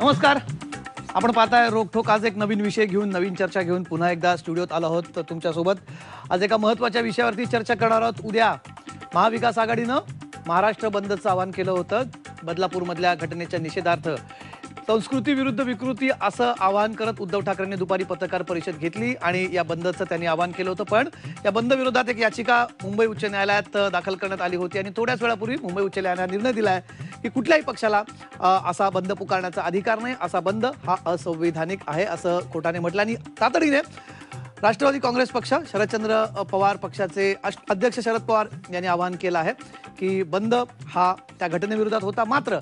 नमस्कार. आपण पाहताय रोकठोक. आज एक नवीन विषय घेऊन नवीन चर्चा घेऊन पुन्हा एकदा स्टुडिओत आलो आहोत तुमच्यासोबत. आज एका महत्त्वाच्या विषयावरती चर्चा करणार आहोत. उद्या महाविकास आघाडीनं महाराष्ट्र बंदचं आवाहन केलं होतं. बदलापूरमधल्या घटनेच्या निषेधार्थ संस्कृती विरुद्ध विकृती असं आवाहन करत उद्धव ठाकरेंनी दुपारी पत्रकार परिषद घेतली आणि या बंदचं त्यांनी आवाहन केलं होतं. पण या बंद विरोधात एक याचिका मुंबई उच्च न्यायालयात दाखल करण्यात आली होती आणि थोड्याच वेळापूर्वी मुंबई उच्च न्यायालयाने निर्णय दिलाय की कुठल्याही पक्षाला असा बंद पुकारण्याचा अधिकार नाही. असा बंद हा असंवैधानिक आहे असं कोर्टाने म्हटलं. आणि तातडीने राष्ट्रवादी काँग्रेस पक्ष, शरदचंद्र पवार पक्षाचे अध्यक्ष शरद पवार यांनी आवाहन केलं आहे की बंद हा त्या घटनेविरोधात होता. मात्र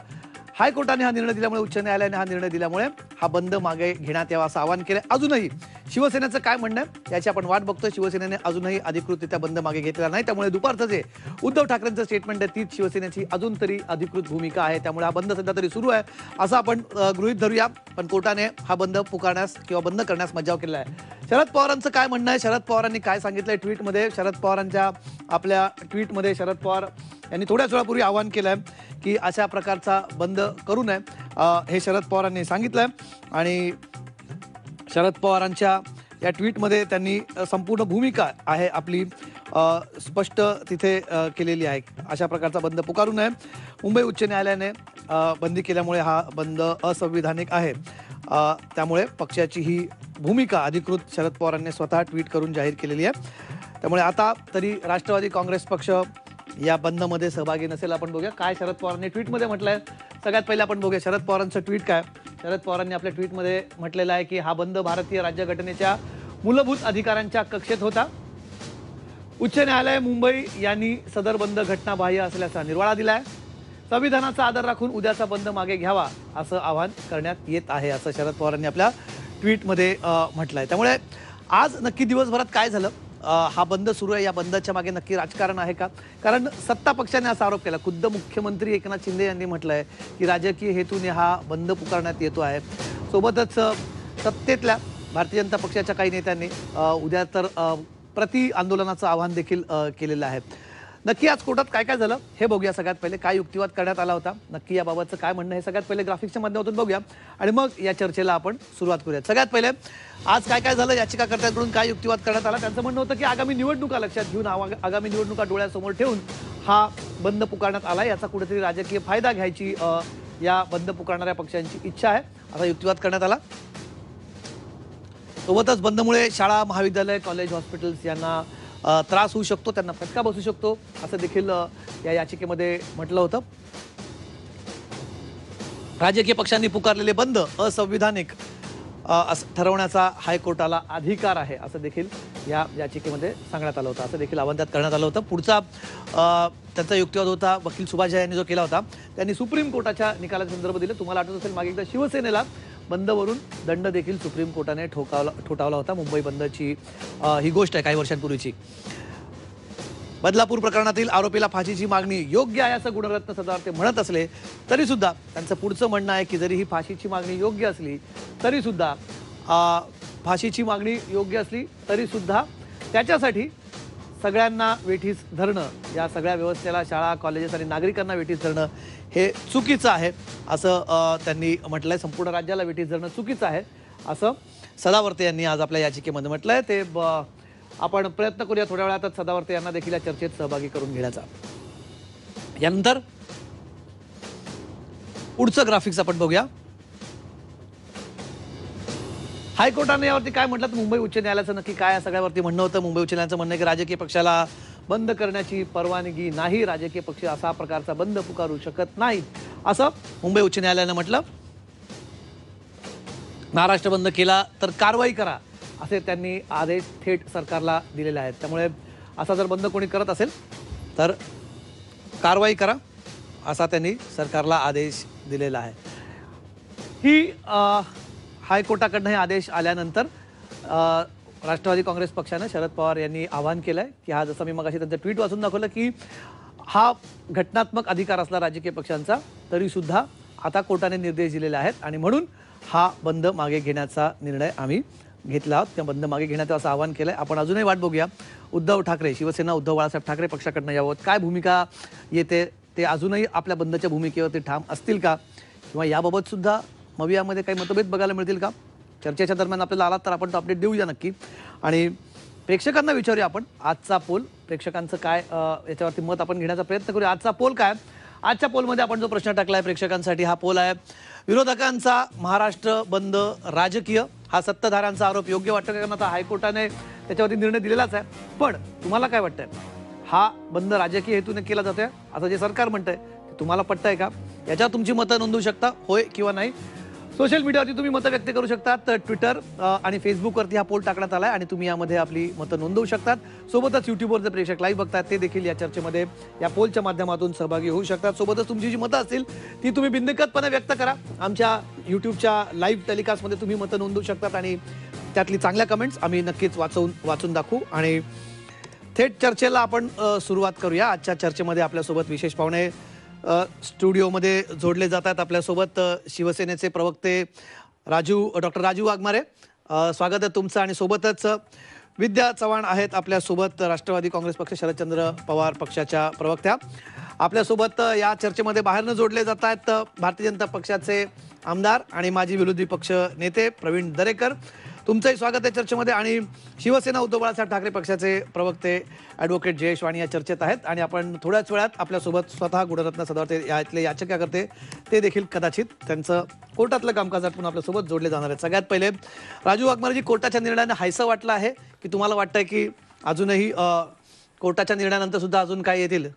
हायकोर्टाने हा निर्णय दिल्यामुळे, उच्च न्यायालयाने हा निर्णय दिल्यामुळे हा बंद मागे घेण्यात यावा असं आवाहन केलं. अजूनही शिवसेनेचं काय म्हणणं आहे याची आपण वाट बघतोय. शिवसेनेने अजूनही अधिकृतरित्या बंद मागे घेतलेला नाही. त्यामुळे दुपारचं जे उद्धव ठाकरेंचं स्टेटमेंट आहे तीच शिवसेनेची अजून तरी अधिकृत भूमिका आहे. त्यामुळे हा बंद सध्या तरी सुरू आहे असं आपण गृहीत धरूया. पण कोर्टाने हा बंद पुकारण्यास किंवा बंद करण्यास मज्जाव केला आहे. शरद पवारांचं काय म्हणणं आहे, शरद पवारांनी काय सांगितलंय ट्विटमध्ये. शरद पवारांच्या आपल्या ट्विटमध्ये शरद पवार यांनी थोड्याच वेळापूर्वी आवाहन केलंय की अशा प्रकारचा बंद करू नये, हे शरद पवारांनी सांगितलंय. आणि शरद पवारांच्या या ट्विटमध्ये त्यांनी संपूर्ण भूमिका आहे आपली स्पष्ट तिथे केलेली आहे. अशा प्रकारचा बंद पुकारू नये. मुंबई उच्च न्यायालयाने बंदी केल्यामुळे हा बंद असंविधानिक आहे. त्यामुळे पक्षाची ही भूमिका अधिकृत शरद पवारांनी स्वतः ट्विट करून जाहीर केलेली आहे. त्यामुळे आता तरी राष्ट्रवादी काँग्रेस पक्ष या बंदमध्ये सहभागी नसेल. आपण बघूया काय शरद पवारांनी ट्विटमध्ये म्हटलंय. सगळ्यात पहिले आपण बघूया शरद पवारांचं ट्विट काय. शरद पवारांनी आपल्या ट्विटमध्ये म्हटलेलं आहे की हा बंद भारतीय राज्यघटनेच्या मूलभूत अधिकारांच्या कक्षेत होता. उच्च न्यायालय मुंबई यांनी सदर बंद घटनाबाह्य असल्याचा निर्वाळा दिलाय. संविधानाचा आदर राखून उद्याचा बंद मागे घ्यावा असं आवाहन करण्यात येत आहे असं शरद पवारांनी आपल्या ट्विटमध्ये म्हटलंय. त्यामुळे आज नक्की दिवसभरात काय झालं, हा बंद सुरू आहे, या बंदच्या मागे नक्की राजकारण आहे का? कारण सत्ता पक्षाने असा आरोप केला. खुद्द मुख्यमंत्री एकनाथ शिंदे यांनी म्हटलंय की राजकीय हेतूने हा बंद पुकारण्यात येतो आहे. सोबतच सत्तेतल्या भारतीय जनता पक्षाच्या काही नेत्यांनी उद्या तर प्रति आंदोलनाचं आवाहन देखील केलेलं आहे. नक्की आज कोर्टात काय काय झालं हे बघूया. सगळ्यात पहिले काय युक्तिवाद करण्यात आला होता, नक्की याबाबतचं काय म्हणणं हे सगळ्यात पहिले ग्राफिक्सच्या माध्यमातून बघूया आणि मग या चर्चेला आपण सुरुवात करूया. सगळ्यात पहिले आज काय काय झालं, याचिकाकर्त्यांकडून काय युक्तिवाद करण्यात आला. त्यांचं म्हणणं होतं की आगामी निवडणुका लक्षात घेऊन, आगामी निवडणुका डोळ्यासमोर ठेवून हा बंद पुकारण्यात आला. याचा कुठेतरी राजकीय फायदा घ्यायची या बंद पुकारणाऱ्या पक्षांची इच्छा आहे असा युक्तिवाद करण्यात आला. सोबतच बंदमुळे शाळा, महाविद्यालय, कॉलेज, हॉस्पिटल्स यांना त्रास होऊ शकतो, त्यांना फटका बसू शकतो असं देखील या याचिकेमध्ये म्हटलं होतं. राजकीय पक्षांनी पुकारलेले बंद असंविधानिक ठरवण्याचा हायकोर्टाला अधिकार आहे असं देखील या याचिकेमध्ये सांगण्यात आलं होतं. असं देखील आवाहन त्यात करण्यात आलं होतं. पुढचा त्यांचा युक्तिवाद होता वकील सुभाष झा यांनी जो केला होता. त्यांनी सुप्रीम कोर्टाच्या निकालाचा संदर्भ दिला. तुम्हाला आठवत असेल मागे एकदा शिवसेनेला बंदवरून दंड देखील सुप्रीम कोर्टाने ठोठावला होता. मुंबई बंदची ही गोष्ट आहे काही वर्षांपूर्वीची. बदलापूर प्रकरणातील आरोपीला फाशीची मागणी योग्य आहे असं गुणरत्न सदावर्ते म्हणत असले तरी सुद्धा त्यांचं पुढचं म्हणणं आहे की जरी ही फाशीची मागणी योग्य असली तरी सुद्धा फाशीची मागणी योग्य असली तरी सुद्धा त्याच्यासाठी सगळ्यांना वेठीस धरणं, या सगळ्या व्यवस्थेला, शाळा, कॉलेजेस आणि नागरिकांना वेठीस धरणं हे चुकीचं आहे असं त्यांनी म्हटलंय. संपूर्ण राज्याला वेठीस धरणं चुकीचं आहे असं सदावर्ते यांनी आज आपल्या याचिकेमध्ये म्हटलंय. ते आपण प्रयत्न करूया थोड्या वेळातच सदावर्ते यांना देखील या चर्चेत सहभागी करून घेण्याचा. यानंतर पुढचं ग्राफिक्स आपण बघूया. हायकोर्टाने यावरती काय म्हटलं तर मुंबई उच्च न्यायालयाचं नक्की काय या सगळ्यावरती म्हणणं होतं. मुंबई उच्च न्यायालयाचं म्हणणं आहे की राजकीय पक्षाला बंद करण्याची परवानगी नाही, राजकीय पक्ष असा प्रकारचा बंद पुकारू शकत नाहीत असं मुंबई उच्च न्यायालयानं म्हटलं. महाराष्ट्र बंद केला तर कारवाई करा असे त्यांनी आदेश थेट सरकारला दिलेले आहेत. त्यामुळे असा जर बंद कोणी करत असेल तर कारवाई करा असा त्यांनी सरकारला आदेश दिलेला आहे. ही हायकोर्टाकडनं हे आदेश आल्यानंतर राष्ट्रवादी काँग्रेस पक्षानं शरद पवार यांनी आवाहन केलंय की हा, जसं मी मगाशी त्यांचं ट्विट वाचून दाखवलं की हा घटनात्मक अधिकार असला राजकीय पक्षांचा तरी सुद्धा आता कोर्टाने निर्देश दिलेले आहेत आणि म्हणून हा बंद मागे घेण्याचा निर्णय आम्ही घेतला आहोत. त्या बंद मागे घेण्याचं असं आवाहन केलंय. आपण अजूनही वाट बघूया उद्धव ठाकरे, शिवसेना उद्धव बाळासाहेब ठाकरे पक्षाकडनं यावत काय भूमिका येते. ते अजूनही आपल्या बंदच्या भूमिकेवरती ठाम असतील का, किंवा याबाबत सुद्धा मवियामध्ये काही मतभेद बघायला मिळतील का? चर्चेच्या दरम्यान आपल्याला आलात तर आपण तो अपडेट देऊया नक्की. आणि प्रेक्षकांना विचारूया आपण आजचा पोल, प्रेक्षकांचं काय याच्यावरती मत आपण घेण्याचा प्रयत्न करूया. आजचा पोल काय? आजच्या पोलमध्ये आपण जो प्रश्न टाकलाय प्रेक्षकांसाठी, हा पोल आहे, विरोधकांचा महाराष्ट्र बंद राजकीय, हा सत्ताधाऱ्यांचा आरोप योग्य वाटतं का? कारण आता हायकोर्टाने त्याच्यावरती निर्णय दिलेलाच आहे. पण तुम्हाला काय वाटतंय, हा बंद राजकीय हेतूने केला जातोय असं जे सरकार म्हणतंय, तुम्हाला पटतंय का? याच्यावर तुमची मतं नोंदवू शकता, होय किंवा नाही. सोशल मीडियावरती तुम्ही मतं व्यक्त करू शकतात. ट्विटर आणि फेसबुकवरती हा पोल टाकण्यात आलाय आणि तुम्ही यामध्ये आपली मतं नोंदवू शकतात. सोबतच युट्यूबवर जे प्रेक्षक लाईव्ह बघतात ते देखील या चर्चेमध्ये या पोलच्या माध्यमातून सहभागी होऊ शकतात. सोबतच तुमची जी मतं असतील ती तुम्ही बिनदिक्कतपणे व्यक्त करा. आमच्या युट्यूबच्या लाईव्ह टेलिकास्टमध्ये तुम्ही मतं नोंदवू शकतात आणि त्यातली चांगल्या कमेंट्स आम्ही नक्कीच वाचून दाखवू. आणि थेट चर्चेला आपण सुरुवात करूया. आजच्या चर्चेमध्ये आपल्यासोबत विशेष पाहुणे स्टुडिओमध्ये जोडले जात आहेत. आपल्यासोबत शिवसेनेचे प्रवक्ते डॉक्टर राजू वाघमारे, स्वागत आहे तुमचं. आणि सोबतच विद्या चव्हाण आहेत आपल्यासोबत, राष्ट्रवादी काँग्रेस पक्ष शरदचंद्र पवार पक्षाच्या प्रवक्त्या. आपल्यासोबत या चर्चेमध्ये बाहेरनं जोडले जात आहेत भारतीय जनता पक्षाचे आमदार आणि माजी विरोधी पक्ष नेते प्रवीण दरेकर, तुमचंही स्वागत आहे चर्चेमध्ये. आणि शिवसेना उद्धव बाळासाहेब ठाकरे पक्षाचे प्रवक्ते ॲडव्होकेट जयेश वाणी या चर्चेत आहेत. आणि आपण थोड्याच वेळात आपल्यासोबत स्वतः गुणरत्न सदावर्ते यातले याचिका करते ते देखील कदाचित त्यांचं कोर्टातलं कामकाज आटपून आपल्यासोबत जोडले जाणार आहेत. सगळ्यात पहिले राजू वाघमारेजी, कोर्टाच्या निर्णयाने हायसं वाटलं आहे की तुम्हाला वाटतंय की अजूनही कोर्टाच्या निर्णयानंतर सुद्धा अजून काय येतील?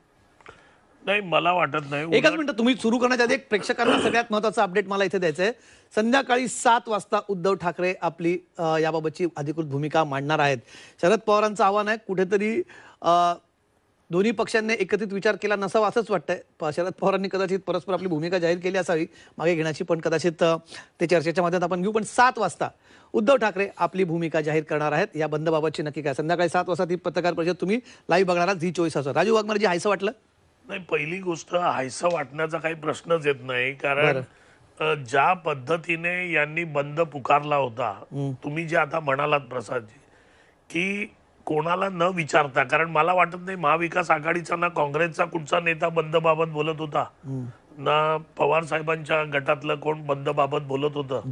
नाही, मला वाटत नाही. एकच मिनिट, तुम्ही सुरू करण्याच्या आधी एक प्रेक्षकांना सगळ्यात महत्त्वाचा अपडेट मला इथे द्यायचा आहे. संध्याकाळी 7 वाजता उद्धव ठाकरे आपली याबाबतची अधिकृत भूमिका मांडणार आहेत. शरद पवारांचं आव्हान आहे, कुठेतरी दोन्ही पक्षांनी एकत्रित विचार केला नसावा असंच वाटतंय. शरद पवारांनी कदाचित परस्पर आपली भूमिका जाहीर केली असावी मागे घेण्याची, पण कदाचित ते चर्चेच्या माध्यमात आपण घेऊ. पण 7 वाजता उद्धव ठाकरे आपली भूमिका जाहीर करणार आहेत. या बंदबाबतची नक्की काय? संध्याकाळी 7 वाजता ती पत्रकार परिषद तुम्ही लाईव्ह बघणार आहात झी 24 तासावर. राजू वाघमारेजी, हायसं वाटलं? नाही, पहिली गोष्ट, हायसं वाटण्याचा काही प्रश्नच येत नाही. कारण ज्या पद्धतीने यांनी बंद पुकारला होता, तुम्ही जे आता म्हणालात प्रसादजी, की कोणाला न विचारता, कारण मला वाटत नाही महाविकास आघाडीचा ना काँग्रेसचा कुठचा नेता बंद बाबत बोलत होता, ना पवार साहेबांच्या गटातलं कोण बंद बाबत बोलत होतं.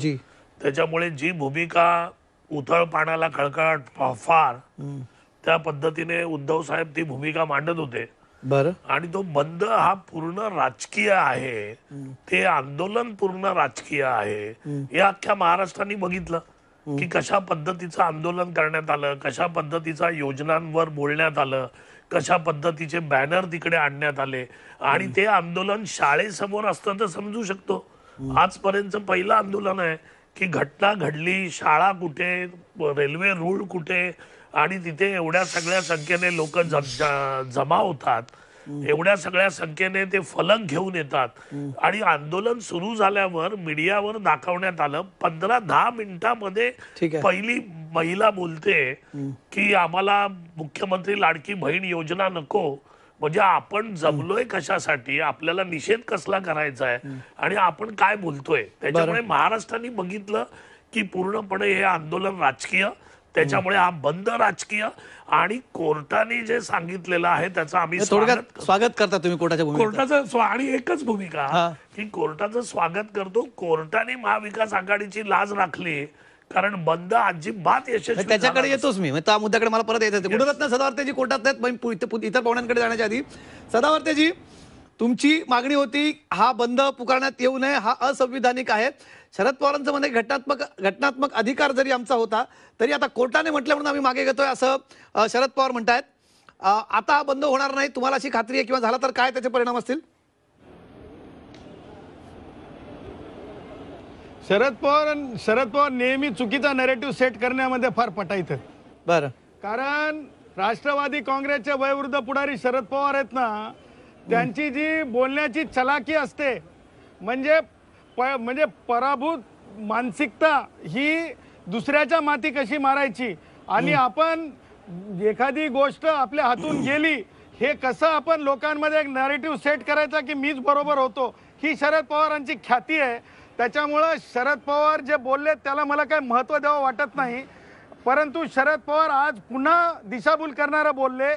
त्याच्यामुळे जी भूमिका उथळ पाण्याला खळखळाट फार, त्या पद्धतीने उद्धव साहेब ती भूमिका मांडत होते. बरं. आणि तो बंद हा पूर्ण राजकीय आहे, ते आंदोलन पूर्ण राजकीय आहे. हे अख्ख्या महाराष्ट्राने बघितलं की कशा पद्धतीचं आंदोलन करण्यात आलं, कशा पद्धतीचा योजनांवर बोलण्यात आलं, कशा पद्धतीचे बॅनर तिकडे आणण्यात आले. आणि ते आंदोलन शाळेसमोर असतं तर समजू शकतो. आजपर्यंत पहिलं आंदोलन आहे की घटना घडली, शाळा कुठे, रेल्वे रूळ कुठे, आणि तिथे एवढ्या सगळ्या संख्येने लोक जमा होतात, एवढ्या सगळ्या संख्येने ते फलक घेऊन येतात. आणि आंदोलन सुरू झाल्यावर मीडियावर दाखवण्यात आलं 15-10 मिनिटांमध्ये पहिली महिला बोलते की आम्हाला मुख्यमंत्री लाडकी बहीण योजना नको. म्हणजे आपण जमलोय कशासाठी, आपल्याला निषेध कसला करायचा आहे आणि आपण काय बोलतोय. त्याच्यामुळे महाराष्ट्राने बघितलं की पूर्णपणे हे आंदोलन राजकीय, त्याच्यामुळे हा बंद राजकीय. आणि कोर्टाने जे सांगितलेलं आहे त्याचं आम्ही स्वागत करता. तुम्ही कोर्टाचं आणि एकच भूमिका की कोर्टाचं स्वागत करतो. कोर्टाने महाविकास आघाडीची लाज राखली, कारण बंद अजिबात यशस्वी. त्याच्याकडे येतोच मी, त्या मुद्द्याकडे मला परत यायचं. गुणरत्न सदावर्तेजी कोर्टात आहेत, इतर पाहुण्यांकडे जाण्याच्या आधी सदावर्तेजी, तुमची मागणी होती हा बंद पुकारण्यात येऊ नये, हा असंविधानिक आहे. शरद पवारांचं म्हणजे घटनात्मक अधिकार जरी आमचा होता तरी आता कोर्टाने म्हटलं म्हणून आम्ही मागे घेतोय असं शरद पवार म्हणतायत. आता हा बंद होणार नाही, तुम्हाला अशी खात्री आहे? किंवा झाला तर काय त्याचे परिणाम असतील? शरद पवार नेहमी चुकीचा नॅरेटिव्ह सेट करण्यामध्ये फार पटायचं. बरं. कारण राष्ट्रवादी काँग्रेसचे वयोवृद्ध पुढारी शरद पवार आहेत ना, त्यांची जी बोलण्याची चलाकी असते, म्हणजे पराभूत मानसिकता, ही दुसऱ्याच्या माती कशी मारायची आणि आपण एखादी गोष्ट आपल्या हातून गेली हे कसं आपण लोकांमध्ये एक नॅरेटिव्ह सेट करायचा की मीच बरोबर होतो, ही शरद पवारांची ख्याती आहे. त्याच्यामुळं शरद पवार जे बोलले त्याला मला काही महत्त्व द्यावं वाटत नाही. परंतु शरद पवार आज पुन्हा दिशाभूल करणारं बोलले.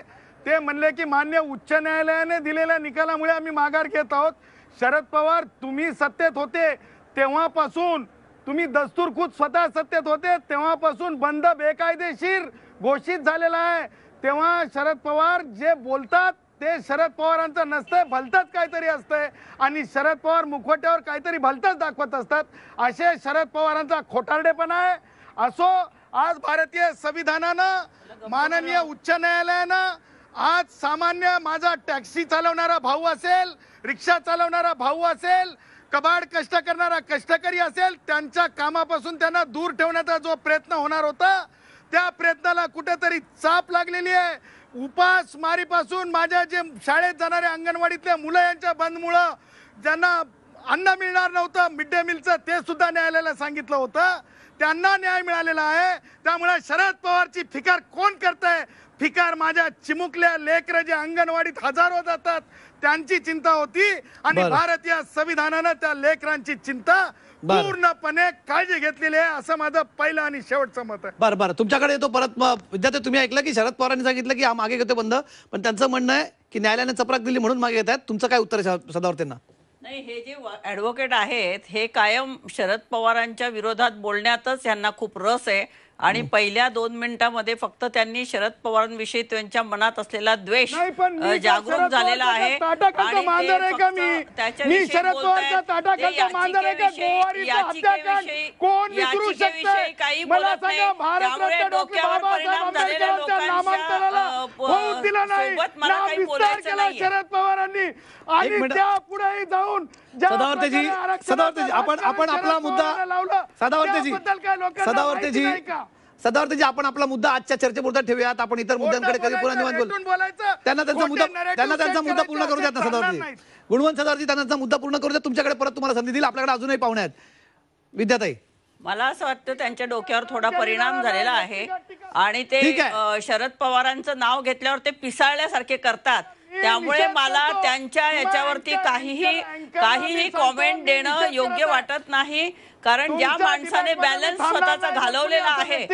ते म्हणले की मान्य उच्च न्यायालयाने दिलेल्या निकालामुळे आम्ही माघार घेत आहोत. शरद पवार, तुम्ही सत्तेत होते तेव्हापासून तुम्ही दस्तूरखुद स्वतः सत्तेत होते तेव्हापासून बंद बेकायदेशीर घोषित झालेला आहे. तेव्हा शरद पवार जे बोलतात ते शरद पवारांचं नसतंय, भलतंच काहीतरी असतंय आणि शरद पवार मुखवट्यावर काहीतरी भलतंच दाखवत असतात. असे शरद पवारांचा खोटारडेपणा आहे. असो, आज भारतीय संविधानानं, माननीय उच्च न्यायालयानं, आज सामान्य माझा टॅक्सी चालवणारा भाऊ असेल, रिक्षा चालवणारा भाऊ असेल, कबाड कष्ट करणारा कष्टकरी असेल, त्यांच्या कामापासून त्यांना दूर ठेवण्याचा जो प्रयत्न होणार होता त्या प्रयत्नाला कुठेतरी चाप लागलेली आहे. उपासमारीपासून माझ्या जे शाळेत जाणारे अंगणवाडीतले मुलं यांच्या बंदमुळं ज्यांना अन्न मिळणार नव्हतं मिड डे मीलचं, ते सुद्धा न्यायालयाला सांगितलं होतं, त्यांना न्याय मिळालेला आहे. त्यामुळे शरद पवारची फिकार कोण करतंय? फिकार माझ्या चिमुकल्या लेकरं जे अंगणवाडीत हजारो जातात त्यांची चिंता होती आणि भारतीय संविधानानं त्या लेकरांची चिंता पूर्णपणे काळजी घेतलेली आहे, असं माझं पहिलं आणि शेवटचं मत आहे. बरं बरं, तुमच्याकडे येतो परत. विद्यार्थी, तुम्ही ऐकलं की शरद पवारांनी सांगितलं की हा मागे घेतो बंद, पण त्यांचं म्हणणं आहे की न्यायालयाने चपराक दिली म्हणून मागे घेत आहेत. तुमचं काय उत्तर आहे सदावर त्यांना? नाही, हे जे ॲडव्होकेट आहेत हे कायम शरद पवारांच्या विरोधात बोलण्यातच यांना खूप रस आहे आणि पहिल्या 2 मिनिटांमध्ये फक्त त्यांनी शरद पवारांविषयी त्यांच्या मनात असलेला द्वेष जागरूक झालेला आहे आणि त्याच्याविषयी काही बोलत नाही. त्यामुळे डोक्यावर परिणाम झालेल्या लोकांच्या सोबत मला काही बोलायचं नाही. शरद पवारांनी आणि त्यापुढे जाऊन सदावर्तेजी आपण आपला मुद्दा सदावर्तेजी आपण आपला मुद्दा आजच्या चर्चेपुरता ठेवूयात. आपण इतर मुद्द्यांकडे कधी पुन्हा निवांत बोलू. त्यांना त्यांचा मुद्दा पूर्ण करू द्या ना सदावर्तेजी. गुणवंत सदावर्तेजी, त्यांना त्यांचा मुद्दा पूर्ण करू द्या. तुमच्याकडे परत तुम्हाला संधी दिली. आपल्याकडे अजूनही पाहुणे आहेत. विद्याताई, मला असं वाटतं त्यांच्या डोक्यावर थोडा परिणाम झालेला आहे आणि ते शरद पवारांचं नाव घेतल्यावर ते पिसाळल्यासारखे करतात. त्यामुळे मला त्यांच्या याच्यावरती काहीही कॉमेंट देणं योग्य वाटत नाही. कारण ज्या माणसाने बॅलन्स स्वतःचा घालवलेला आहे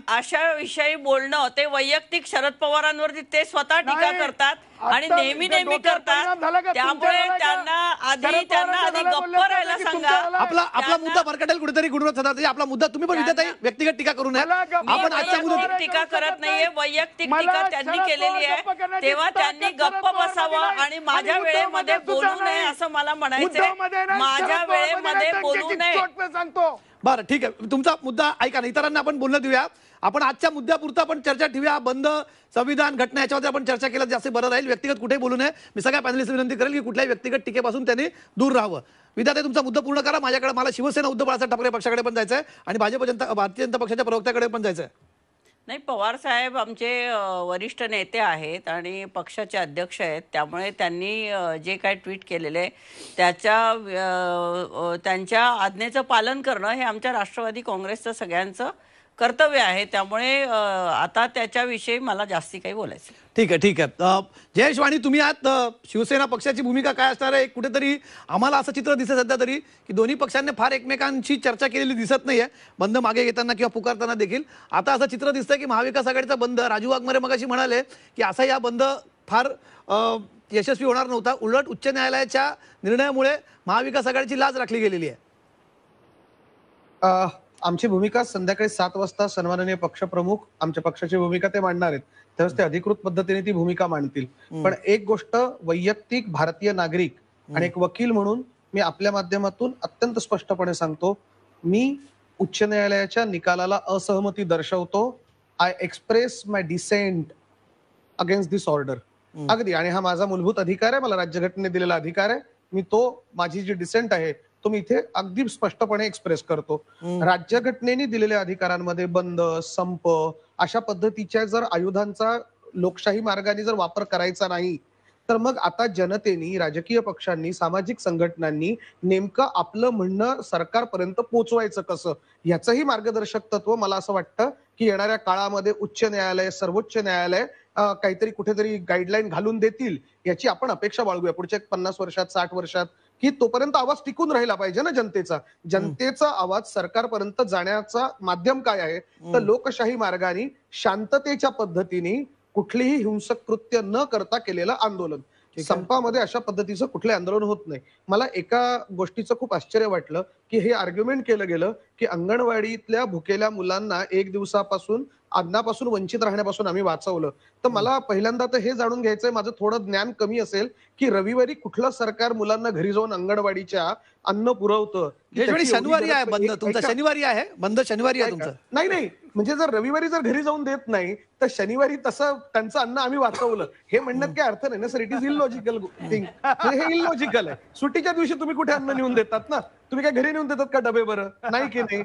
अशा विषयी बोलणं, ते वैयक्तिक शरद पवारांवरती ते स्वतः टीका करतात आणि नेहमी करतात. त्यामुळे त्यांना आधी गप्प राहायला सांगा. आपला मुद्दा भरकटेल कुठेतरी. गुणवंत सदावर्तेजी, आपला मुद्दा तुम्ही पण विद्याताई व्यक्तिगत टीका करू नये. आपण आजच्या मुद्द्यावर टीका करत नाहीये, वैयक्तिक टीका त्यांनी केलेली आहे. तेव्हा त्यांनी गप्प बसावं आणि माझ्या वेळेमध्ये बोलू नये असं मला म्हणायचंय. माझ्या वेळेमध्ये बोलू नये. सांगतो. बरं, ठीक आहे. तुमचा मुद्दा ऐका ना. इतरांना आपण बोलणं देऊया. आपण आजच्या मुद्द्यापुरता आपण चर्चा ठेवूया. बंद, संविधान, घटना याच्यावर आपण चर्चा केलं जास्त बरं राहील. व्यक्तिगत कुठेही बोलू नये. मी सगळ्या पॅनलिस्ट विनंती करेल की कुठल्याही व्यक्तिगत टीकेपासून त्यांनी दूर राहावं. विद्यार्थी, तुमचा मुद्दा पूर्ण करा. मला शिवसेना उद्धव बाळासाहेब ठाकरे पक्षाकडे पण जायचं आहे आणि भारतीय जनता पक्षाच्या प्रवक्त्याकडे पण जायचं आहे. नाही, पवार साहेब आमचे वरिष्ठ नेते आहेत आणि पक्षाचे अध्यक्ष आहेत. त्यामुळे त्यांनी जे काय ट्विट केलेले त्यांच्या आज्ञेचं पालन करणं हे आमच्या राष्ट्रवादी काँग्रेसचं सगळ्यांचं कर्तव्य आहे. त्यामुळे आता त्याच्याविषयी मला जास्ती काही बोलायचं. ठीक आहे. जयेश वाणी, तुम्ही आहात. शिवसेना पक्षाची भूमिका काय असणार आहे? कुठेतरी आम्हाला असं चित्र दिसत सध्या तरी की दोन्ही पक्षांनी फार एकमेकांशी चर्चा केलेली दिसत नाहीये, बंद मागे घेताना किंवा पुकारताना देखील. आता असं चित्र दिसतंय की महाविकास आघाडीचा बंद, राजू वाघमारे मगाशी म्हणाले की असा या बंद फार यशस्वी होणार नव्हता. उलट उच्च न्यायालयाच्या निर्णयामुळे महाविकास आघाडीची लाज राखली गेलेली आहे. आमची भूमिका संध्याकाळी 7 वाजता सन्माननीय पक्षप्रमुख आमच्या पक्षाची भूमिका ते मांडणार आहेत. तरच ते अधिकृत पद्धतीने ती भूमिका मांडतील. पण एक गोष्ट वैयक्तिक भारतीय नागरिक आणि एक वकील म्हणून मी आपल्या माध्यमातून अत्यंत स्पष्टपणे सांगतो, मी उच्च न्यायालयाच्या निकालाला असहमती दर्शवतो. I express my dissent against this order. अगदी, आणि हा माझा मूलभूत अधिकार आहे, मला राज्यघटनेने दिलेला अधिकार आहे. मी माझी जी डिसेंट आहे तो मी इथे अगदी स्पष्टपणे एक्सप्रेस करतो. राज्यघटनेने दिलेल्या अधिकारांमध्ये बंद, संप अशा पद्धतीच्या जर आयुधांचा लोकशाही मार्गाने जर वापर करायचा नाही, तर मग आता जनतेनी, राजकीय पक्षांनी, सामाजिक संघटनांनी नेमकं आपलं म्हणणं सरकारपर्यंत पोहोचवायचं कसं, याचंही मार्गदर्शक तत्व मला असं वाटतं की येणाऱ्या काळामध्ये उच्च न्यायालय, सर्वोच्च न्यायालय काहीतरी कुठेतरी गाईडलाईन घालून देतील, याची आपण अपेक्षा बाळगूया पुढच्या 50 वर्षात, 60 वर्षात, की तोपर्यंत आवाज टिकून राहिला पाहिजे ना जनतेचा आवाज सरकारपर्यंत जाण्याचा माध्यम काय आहे? तर लोकशाही मार्गाने शांततेच्या पद्धतीने कुठलीही हिंसक कृत्य न करता केलेलं आंदोलन. संपामध्ये अशा पद्धतीचं कुठले आंदोलन होत नाही. मला एका गोष्टीचं खूप आश्चर्य वाटलं की हे आर्ग्युमेंट केलं गेलं की अंगणवाडीतल्या भुकेल्या मुलांना 1 दिवसापासून अन्नापासून वंचित राहण्यापासून आम्ही वाचवलं. तर मला पहिल्यांदा तर हे जाणून घ्यायचंय, माझं थोडं ज्ञान कमी असेल, की रविवारी कुठलं सरकार मुलांना घरी जाऊन अंगणवाडीच्या अन्न पुरवतं? शनिवारी आहे बंद तुमचा, शनिवारी आहे बंद, शनिवारी आहे तुमचं. नाही, म्हणजे जर रविवारी जर घरी जाऊन देत नाही तर शनिवारी तसं त्यांचं अन्न आम्ही वाचवलं हे म्हणण्यात काय अर्थ नाही ना sir. It is illogical thing. हे इलॉजिकल आहे. सुट्टीच्या दिवशी तुम्ही कुठे अन्न नेऊन देतात ना? तुम्ही काय घरी नेऊन देतात का डबे? बरं नाही की नाही.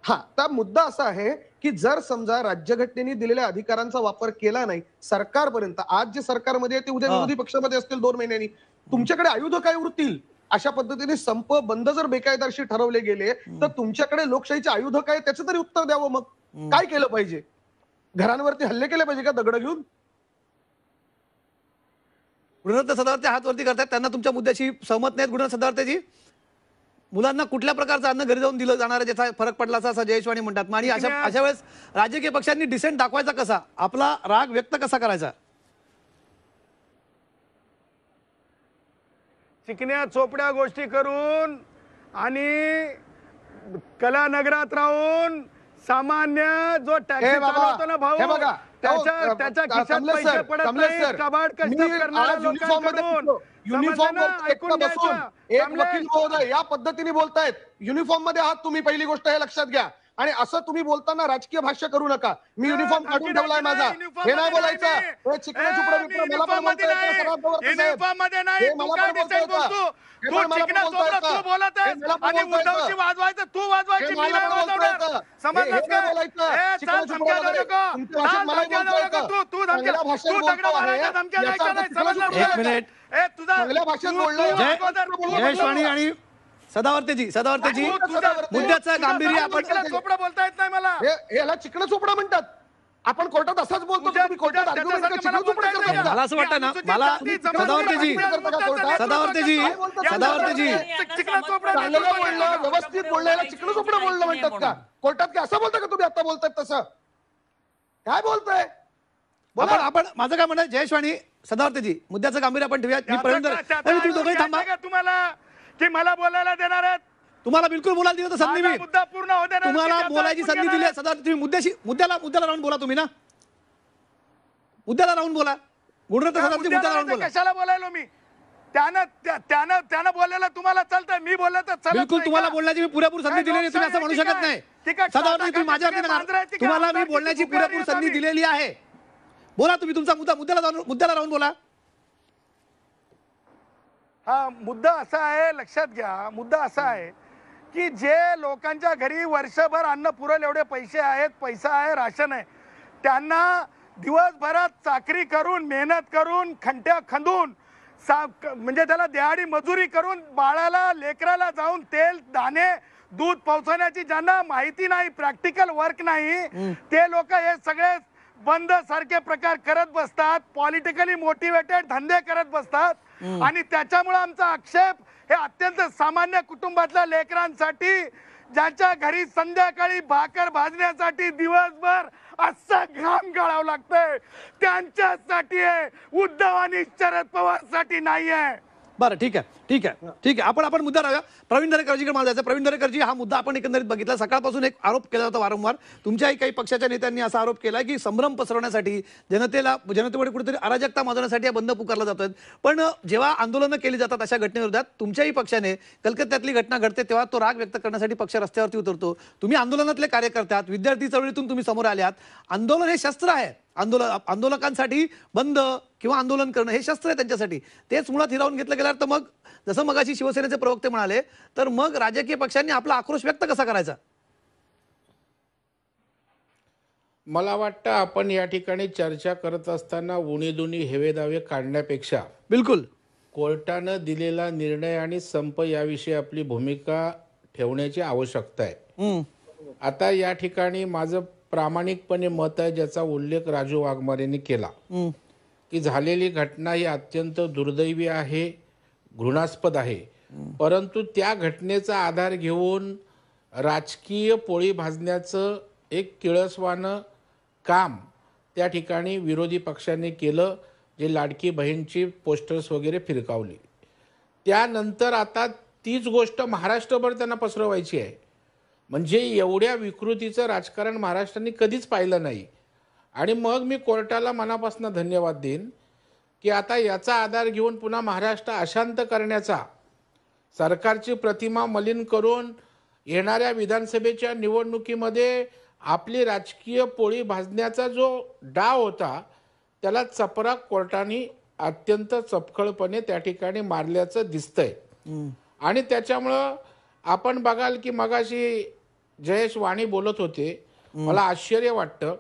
हा, तर मुद्दा असा आहे की जर समजा राज्यघटनेने दिलेल्या अधिकारांचा वापर केला नाही सरकारपर्यंत, आज जे सरकारमध्ये आहे ते उद्या विरोधी पक्षामध्ये असतील 2 महिन्यांनी, तुमच्याकडे आयुध काय उरतील? अशा पद्धतीने संप बंद जर बेकायदेशीर ठरवले गेले तर तुमच्याकडे लोकशाहीचे आयुध काय त्याचं तरी उत्तर द्यावं. मग काय केलं पाहिजे? घरांवरती हल्ले केले पाहिजे का दगड घेऊन? गुणवत्ता सदावर्ते हात वरती करतात, त्यांना तुमच्या मुद्द्याशी सहमत नाहीत गुणवत्ता सदावर्तेजी? मुलांना कुठल्या प्रकारचं अन्न घरी जाऊन दिलं जाणार आहे ज्याचा फरक पडला असं जयेशवाणी म्हणतात. आणि अशा वेळेस राजकीय पक्षांनी डिसेंट दाखवायचा कसा, आपला राग व्यक्त कसा करायचा? चिकन्या चोपड्या गोष्टी करून आणि कलानगरात राहून सामान्य जो टॅक्सी चालवतो ना भाऊ, त्याच्या खिशात पैसे पडत नाही, कबाड कष्ट करणाऱ्या लोकांकडून युनिफॉर्म बसून एक वकील महोदय या पद्धतीने बोलतायत. युनिफॉर्म मध्ये आहात तुम्ही, पहिली गोष्ट हे लक्षात घ्या. आणि असं तुम्ही बोलताना राजकीय भाष्य करू नका. मी युनिफॉर्म काढून ठेवलाय माझा, हे नाही बोलायचं. हे चिकण्या चुपडा मला पण बोलता येतं. युनिफॉर्म मध्ये नाही, तू काय डिसाईड बोलतो? तू चिकना चोपडा तू बोलत आहेस आणि उद्धवची वाजवायचं तू वाजवायची, मी नाही वाजवणार. समजलंस का? ए चल धमक्या देऊ नको, धमक्या देऊ नको. तू धमक्या, तू दगड मारायच्या धमक्या द्यायच्या नाही. समजलं? एक मिनिट. ए तुझा जयेशवाणी आणि सदावर्तेजी मुद्द्याचं गांभीर्य आपण चोपडा बोलता येत नाही मला. याला चिकन चोपडा म्हणतात. आपण कोर्टात असाच बोलतो. तुम्ही कोर्टात मला असं वाटतं ना, मला सदावर्तेजी चांगलं बोललं, व्यवस्थित बोललं, याला चिकन चोपडा बोललं म्हणतात का? कोर्टात काय असं बोलतं का तुम्ही आता बोलताय तसं? काय बोलताय? आपण माझं काय म्हणणं, जयेशवाणी सदावर्तेजी मुद्द्याचं गांभीर्य आपण ठेवूया. तुम्ही दोघेही थांबा. तुम्हाला की मला बोलायला देणार आहेत? तुम्हाला बिलकुल बोलायला दिलं तर संधी मी मुद्दा पूर्ण होते, तुम्हाला बोलायची संधी दिली. सदा तुम्ही मुद्द्याला राहून बोला. तुम्ही ना मुद्द्याला राहून बोला. मुद्द्याला राहून बोला. कशाला बोलायलो मी? त्यानं बोलायला तुम्हाला चालतंय, मी बोललं तर चालत बिलकुल तुम्हाला बोलण्याची मी पुरेपूर संधी दिलेली, तुम्ही असं म्हणू शकत नाही. सदावर्ते तुम्ही माझ्यावरती तुम्हाला मी बोलण्याची पुरेपूर संधी दिलेली आहे. बोला तुम्ही तुमचा मुद्द्याला राहून बोला. हा मुद्दा असा आहे, लक्षात घ्या. मुद्दा असा आहे की जे लोकांच्या घरी वर्षभर अन्न पुरेल एवढे पैसे आहेत, पैसा आहे, राशन आहे, त्यांना दिवसभरात चाकरी करून मेहनत करून खंट्या खंदून म्हणजे त्याला दिहाडी मजुरी करून बाळाला लेकराला जाऊन तेल दाणे दूध पोहोचवण्याची ज्यांना माहिती नाही, प्रॅक्टिकल वर्क नाही, ते लोक हे सगळे बंद सारखे प्रकार करत बसतात, पॉलिटिकली मोटिवेटेड धंदे करत बसतात. आणि त्याच्यामुळे आमचा आक्षेप हे अत्यंत सामान्य कुटुंबातल्या लेकरांसाठी, ज्यांच्या घरी संध्याकाळी भाकर भाजण्यासाठी दिवसभर असं घाम गाळावं लागतंय, त्यांच्यासाठी आहे. उद्धव आणि शरद पवार साठी नाहीये. बरं ठीक आहे. आपण मुद्दा राहूया. प्रवीण दरेकरजीकडे मला जायचं. प्रवीण दरेकरजी, हा मुद्दा आपण एकंदरीत बघितला. सकाळपासून एक आरोप केला होता वारंवार. तुमच्याही काही पक्षाच्या नेत्यांनी असा आरोप केला की संभ्रम पसरवण्यासाठी, जनतेमध्ये कुठेतरी अराजकता माजवण्यासाठी हा बंद पुकारला जातोय. पण जेव्हा आंदोलनं केली जातात अशा घटनेविरोधात, तुमच्याही पक्षाने कलकत्त्यातली घटना घडते तेव्हा तो राग व्यक्त करण्यासाठी पक्ष रस्त्यावरती उतरतो. तुम्ही आंदोलनातले कार्यकर्ते आहात, विद्यार्थी चळवळीतून तुम्ही समोर आले आहात. आंदोलन हे शस्त्र आहे. आंदोलकांसाठी बंद किंवा आंदोलन करणं हे शस्त्र आहे त्यांच्यासाठी. तेच मुळात हिरावून घेतलं गेल्यावर तर मग जसं मगाशी शिवसेनेचे प्रवक्ते म्हणाले, तर मग राजकीय पक्षांनी आपला आक्रोश व्यक्त कसा करायचा? मला वाटतं आपण या ठिकाणी चर्चा करत असताना उणीदुणी हेवेदावे काढण्यापेक्षा बिलकुल कोर्टानं दिलेला निर्णय आणि संप याविषयी आपली भूमिका ठेवण्याची आवश्यकता आहे. आता या ठिकाणी माझं प्रामाणिकपणे मत आहे, ज्याचा उल्लेख राजू वाघमारेंनी केला, की झालेली घटना ही अत्यंत दुर्दैवी आहे, घृणास्पद आहे. परंतु त्या घटनेचा आधार घेऊन राजकीय पोळी भाजण्याचं एक किळसवानं काम त्या ठिकाणी विरोधी पक्षाने केलं. जे लाडकी बहीणची पोस्टर्स वगैरे फिरकावली. त्यानंतर आता तीच गोष्ट महाराष्ट्रभर त्यांना पसरवायची आहे. म्हणजे एवढ्या विकृतीचं राजकारण महाराष्ट्राने कधीच पाहिलं नाही. आणि मग मी कोर्टाला मनापासून धन्यवाद देईन की आता याचा आधार घेऊन पुन्हा महाराष्ट्र अशांत करण्याचा, सरकारची प्रतिमा मलिन करून येणाऱ्या विधानसभेच्या निवडणुकीमध्ये आपली राजकीय पोळी भाजण्याचा जो डाव होता त्याला चपराक कोर्टाने अत्यंत चपखळपणे त्या ठिकाणी मारल्याचं दिसतंय. आणि त्याच्यामुळं आपण बघाल की मगाशी जयेश वाणी बोलत होते, मला आश्चर्य वाटतं.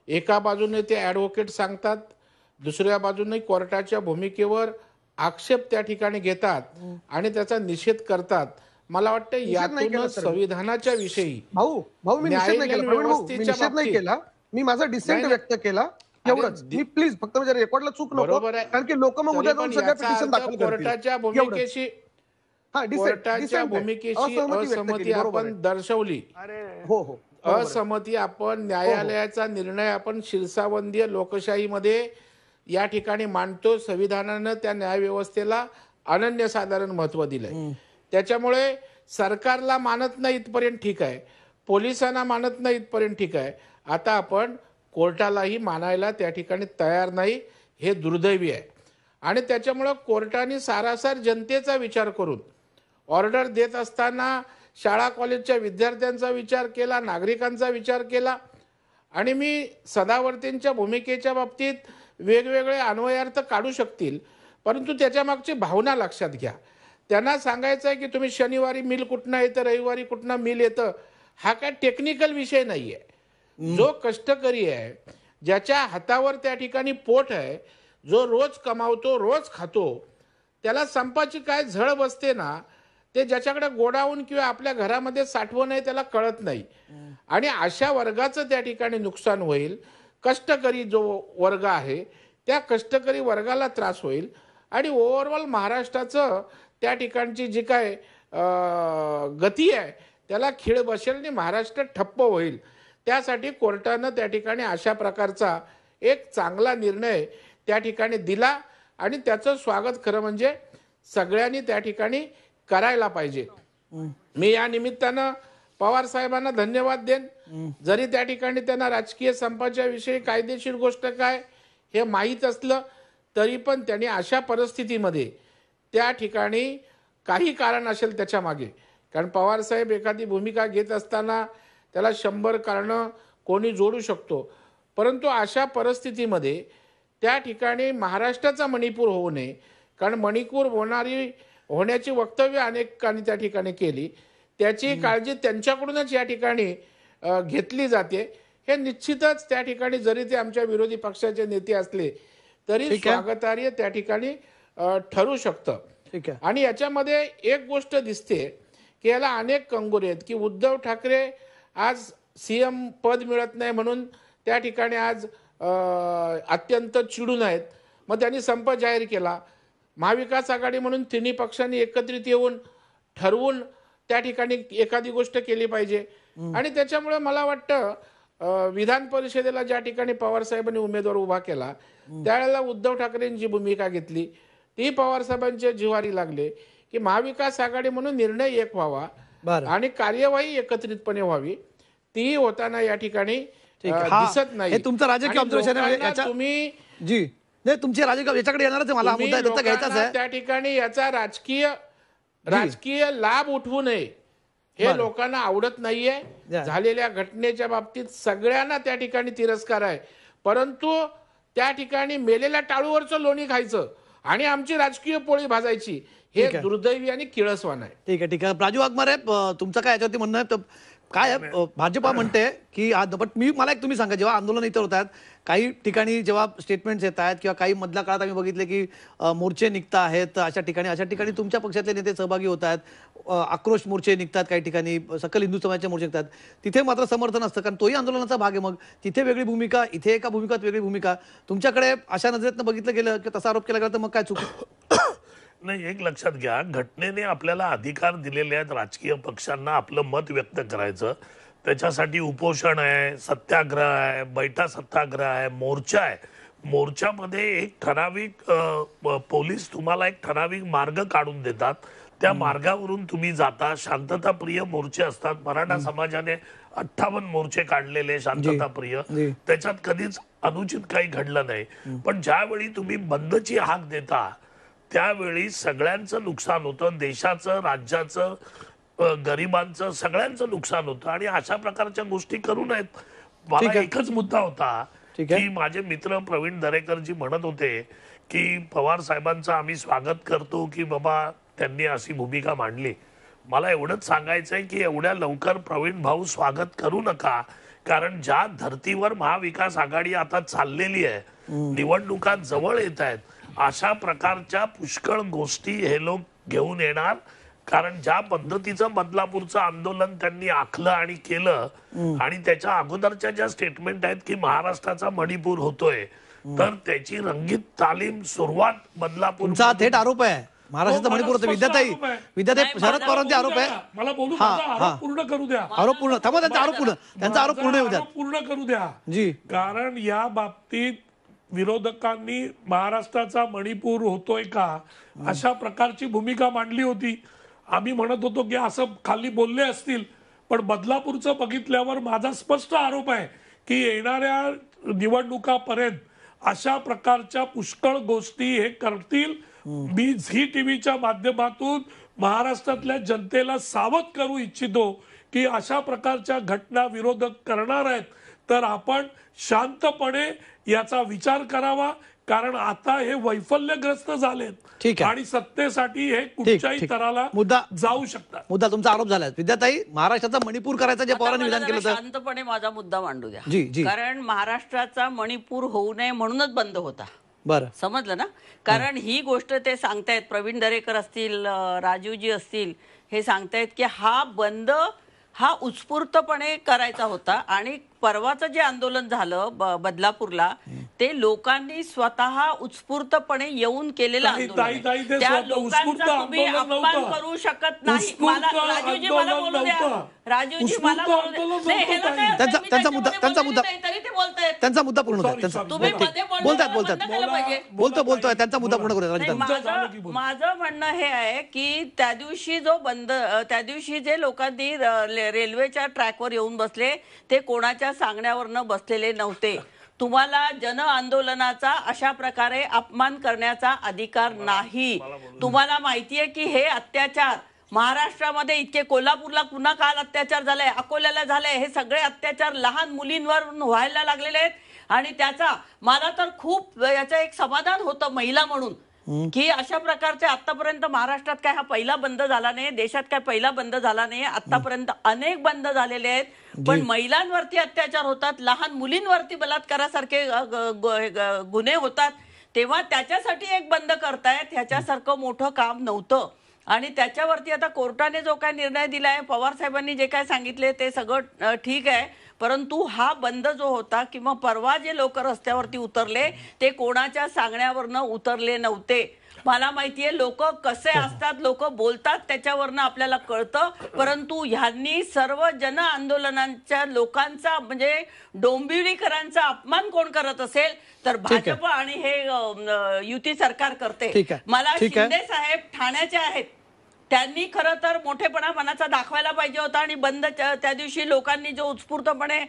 एका बाजूने ते ॲडव्होकेट सांगतात, दुसऱ्या बाजूने कोर्टाच्या भूमिकेवर आक्षेप त्या ठिकाणी घेतात आणि त्याचा निषेध करतात. मला वाटतं यातून संविधानाच्या विषयी भाऊ मी निषेध नाही केला, मी निषेध नाही केला, मी माझा डिसेंट व्यक्त केला एवढंच. मी प्लीज फक्त म्हणजे रेकॉर्डला चूक नको, बरोबर आहे. कारण की लोक मग उद्या जाऊन सगळ्या पिटिशन दाखल कोर्टाच्या भूमिकेशी असहमती आपण दर्शवली. असहमती आपण न्यायालयाचा निर्णय आपण शिरसावंदीय लोकशाहीमध्ये या ठिकाणी मांडतो. संविधानानं त्या न्यायव्यवस्थेला अनन्यसाधारण महत्व दिलंय. त्याच्यामुळे सरकारला मानत नाही इथपर्यंत ठीक आहे, पोलिसांना मानत नाही इथपर्यंत ठीक आहे, आता आपण कोर्टालाही मानायला त्या ठिकाणी तयार नाही, हे दुर्दैवी आहे. आणि त्याच्यामुळं कोर्टाने सारासार जनतेचा विचार करून ऑर्डर देत असताना शाळा कॉलेजच्या विद्यार्थ्यांचा विचार केला, नागरिकांचा विचार केला. आणि मी सदावर्तींच्या भूमिकेच्या बाबतीत वेगवेगळे अन्वयार्थ काढू शकतील, परंतु त्याच्या मागची भावना लक्षात घ्या. त्यांना सांगायचं आहे की तुम्ही शनिवारी मिल कुठनं येतं, रविवारी कुठनं मिल येतं, हा काय टेक्निकल विषय नाही आहे. जो कष्टकरी आहे, ज्याच्या हातावर त्या ठिकाणी पोट आहे, जो रोज कमावतो, रोज खातो, त्याला संपाची काय झळ बसते ना, ते ज्याच्याकडे गोडाऊन किंवा आपल्या घरामध्ये साठवण आहे त्याला कळत नाही. आणि अशा वर्गाचं त्या ठिकाणी नुकसान होईल. कष्टकरी जो वर्ग आहे त्या कष्टकरी वर्गाला त्रास होईल. आणि ओव्हरऑल महाराष्ट्राचं त्या ठिकाणची जी काय गती आहे त्याला खीळ बसेल आणि महाराष्ट्र ठप्प होईल. त्यासाठी कोर्टानं त्या ठिकाणी अशा प्रकारचा एक चांगला निर्णय त्या ठिकाणी दिला आणि त्याचं स्वागत खरं म्हणजे सगळ्यांनी त्या ठिकाणी करायला पाहिजे. मी या निमित्तानं पवार साहेबांना धन्यवाद देन. जरी त्या ठिकाणी त्यांना राजकीय संपाच्या विषयी कायदेशीर गोष्ट काय हे माहीत असलं तरी पण त्यांनी अशा परिस्थितीमध्ये त्या ठिकाणी काही कारण असेल त्याच्या मागे, कारण पवार साहेब एखादी भूमिका घेत असताना त्याला 100 कारणं कोणी जोडू शकतो, परंतु अशा परिस्थितीमध्ये त्या ठिकाणी महाराष्ट्राचा मणिपूर होऊ नये, कारण मणिपूर होण्याची वक्तव्य अनेकांनी त्या ठिकाणी केली, त्याची काळजी त्यांच्याकडूनच या ठिकाणी घेतली जाते. हे निश्चितच त्या ठिकाणी जरी ते आमच्या विरोधी पक्षाचे नेते असले तरी स्वागतार्ह त्या ठिकाणी ठरू शकतं. आणि याच्यामध्ये एक गोष्ट दिसते की याला अनेक कंगोरे आहेत की उद्धव ठाकरे आज सीएम पद मिळत नाही म्हणून त्या ठिकाणी आज अत्यंत चिडून आहेत. मग त्यांनी संप जाहीर केला. महाविकास आघाडी म्हणून तिन्ही पक्षांनी एकत्रित येऊन ठरवून त्या ठिकाणी एखादी गोष्ट केली पाहिजे. आणि त्याच्यामुळे मला वाटतं विधान परिषदेला ज्या ठिकाणी पवार साहेबांनी उमेदवार उभा केला त्यावेळेला उद्धव ठाकरेंची भूमिका घेतली, ती पवार साहेबांच्या जिव्हारी लागले की महाविकास आघाडी म्हणून निर्णय एक व्हावा आणि कार्यवाही एकत्रितपणे व्हावी. ती होताना या ठिकाणी दिसत नाही. तुमचं राजकीय ऑब्झर्वेशन आहे तुम्ही जी नाही तुमचे राजकीय याच्याकडे येणारच आहे, मला मुद्दा त्याचा घ्यायचाच आहे. त्या ठिकाणी याचा राजकीय लाभ उठवू नये हे लोकांना आवडत नाहीये. झालेल्या घटनेच्या बाबतीत सगळ्यांना त्या ठिकाणी तिरस्कार आहे, परंतु त्या ठिकाणी मेलेल्या टाळूवरचं लोणी खायचं आणि आमची राजकीय पोळी भाजायची हे दुर्दैवी आणि किळसवान आहे. ठीक आहे राजू वाघमारे, तुमचं काय याच्यावरती म्हणणं आहे? काय भाजपा म्हणते की मला एक तुम्ही सांगा, जेव्हा आंदोलन इतर होत आहेत काही ठिकाणी, जेव्हा स्टेटमेंट्स येत आहेत किंवा काही मधल्या काळात आम्ही बघितले की मोर्चे निघत आहेत, अशा ठिकाणी तुमच्या पक्षातले नेते सहभागी होत आहेत, आक्रोश मोर्चे निघतात, काही ठिकाणी सकल हिंदू समाजाचे मोर्चे निघतात, तिथे मात्र समर्थन असतं कारण तोही आंदोलनाचा भाग आहे. मग तिथे वेगळी भूमिका, इथे एका भूमिकात वेगळी भूमिका. तुमच्याकडे अशा नजरेतनं बघितलं गेलं की तसा आरोप केला गेला तर मग काय चूक? नाही, एक लक्षात घ्या, घटनेने आपल्याला अधिकार दिलेले आहेत राजकीय पक्षांना आपलं मत व्यक्त करायचं. त्याच्यासाठी उपोषण आहे, सत्याग्रह आहे, बैठा सत्याग्रह आहे, मोर्चा आहे. मोर्चामध्ये एक ठराविक पोलीस तुम्हाला एक ठराविक मार्ग काढून देतात. त्या मार्गावरून तुम्ही जाता. शांतताप्रिय मोर्चे असतात. मराठा समाजाने 58 मोर्चे काढलेले शांतताप्रिय. त्याच्यात कधीच अनुचित काही घडलं नाही. पण ज्यावेळी तुम्ही बंदची हाक देता त्यावेळी सगळ्यांचं नुकसान होतं. देशाचं, राज्याचं, गरिबांचं, सगळ्यांचं नुकसान होतं. आणि अशा प्रकारच्या गोष्टी करू नयेत. मला एकच मुद्दा होता की माझे मित्र प्रवीण दरेकरजी म्हणत होते की पवार साहेबांचं आम्ही स्वागत करतो की बाबा त्यांनी अशी भूमिका मांडली. मला एवढंच सांगायचंय की एवढ्या लवकर प्रवीण भाऊ स्वागत करू नका. कारण ज्या धर्तीवर महाविकास आघाडी आता चाललेली आहे, निवडणुका जवळ येत आहेत, अशा प्रकारच्या पुष्कळ गोष्टी हे लोक घेऊन येणार. कारण ज्या पद्धतीचं बदलापूरचं आंदोलन त्यांनी आखलं आणि केलं आणि त्याच्या अगोदरच्या ज्या स्टेटमेंट आहेत की महाराष्ट्राचा मणिपूर होतोय, तर त्याची रंगीत तालीम सुरुवात बदलापूर. तुमचा थेट आरोप आहे महाराष्ट्राचा मणिपूर होतं. विद्याताई शरद पवारांचे आरोप आहे. मला बोलू, आरोप पूर्ण करू द्या. आरोप पूर्ण थांबा. त्यांचा आरोप पूर्ण होऊ द्या. पूर्ण करू द्या जी. कारण या बाबतीत विरोधकांनी महाराष्ट्राचा मणिपूर होतोय का अशा प्रकारची भूमिका मांडली होती. आम्ही म्हणत होतो की असं खाली बोलले असतील, पण बदलापूरचं बघितल्यावर माझा स्पष्ट आरोप आहे की येणाऱ्या निवडणुकापर्यंत अशा प्रकारच्या पुष्कळ गोष्टी हे करतील. मी झी टीव्हीच्या माध्यमातून महाराष्ट्रातल्या जनतेला सावध करू इच्छितो की अशा प्रकारच्या घटना विरोधक करणार आहेत तर आपण शांतपणे याचा विचार करावा. कारण आता हे वैफल्यग्रस्त झालेत आणि सत्तेसाठी हे कुठच्याही तराला जाऊ शकतात. मुद्दा तुमचा आरोप झाला. विद्याताई, महाराष्ट्राचा मणिपूर करायचं जे पवारांनी विधान केलं होतं, शांतपणे माझा मुद्दा मांडू द्या. जी. कारण महाराष्ट्राचा मणिपूर होऊ नये म्हणूनच बंद होता. बरं, समजलं ना. कारण ही गोष्ट ते सांगतायत, प्रवीण दरेकर असतील, राजूजी असतील, हे सांगतायत की हा बंद हा उत्स्फूर्तपणे करायचा होता. आणि परवाचं जे आंदोलन झालं बदलापूरला, ते लोकांनी स्वतः उत्स्फूर्तपणे येऊन केलेलं आंदोलन. त्या लोकांचा तुम्ही अपमान करू शकत नाही. मला राजूजी मला बोलू द्या. राजूजी मला बोलू द्या. त्यांचा मुद्दा तरी ते बोलतायत. त्यांचा मुद्दा पूर्ण होता. तुम्ही मध्ये बोलतोय त्यांचा मुद्दा पूर्ण करू. माझं म्हणणं हे आहे की त्या दिवशी जे लोकांनी रेल्वेच्या ट्रॅकवर येऊन बसले ते कोणाच्या सांगण्यावर न बसलेले नव्हते. तुम्हाला जन आंदोलनाचा अशा प्रकारे अपमान करण्याचा अधिकार नाही. तुम्हाला माहितीये की हे अत्याचार महाराष्ट्रामध्ये इतके, कोल्हापूरला पुन्हा काल अत्याचार झालाय, अकोल्याला झालाय, हे सगळे अत्याचार लहान मुलींवर व्हायला लागलेले आहेत. आणि त्याचा मला तर खूप याचं एक समाधान होतं महिला म्हणून की अशा प्रकारचे आतापर्यंत महाराष्ट्रात काय हा पहिला बंद झाला नाही, देशात काय पहिला बंद झाला नाही. आतापर्यंत अनेक बंद झालेले आहेत, पण महिलांवरती अत्याचार होतात, लहान मुलींवरती बलात्कारासारखे गुन्हे होतात, तेव्हा त्याच्यासाठी एक बंद करतायत. ह्याच्यासारखं मोठं काम नव्हतं. आणि त्याच्यावरती आता कोर्टाने जो काय निर्णय दिलाय, पवार साहेबांनी जे काय सांगितले ते सगळं ठीक आहे. परंतु हा बंद जो होता किंवा परवा जे लोक रस्त्यावरती उतरले ते कोणाच्या सांगण्यावरनं उतरले नव्हते. मला माहितीये लोक कसे असतात, लोक बोलतात, त्याच्यावरनं आपल्याला कळतं. परंतु ह्यांनी सर्व जन आंदोलनांच्या लोकांचा म्हणजे डोंबिवलीकरांचा अपमान कोण करत असेल तर भाजप आणि हे युती सरकार करते. मला शिंदे साहेब ठाण्याचे आहेत, त्यांनी खरं तर मोठेपणा मनाचा दाखवायला पाहिजे होता. आणि बंद त्या दिवशी लोकांनी जो उत्स्फूर्तपणे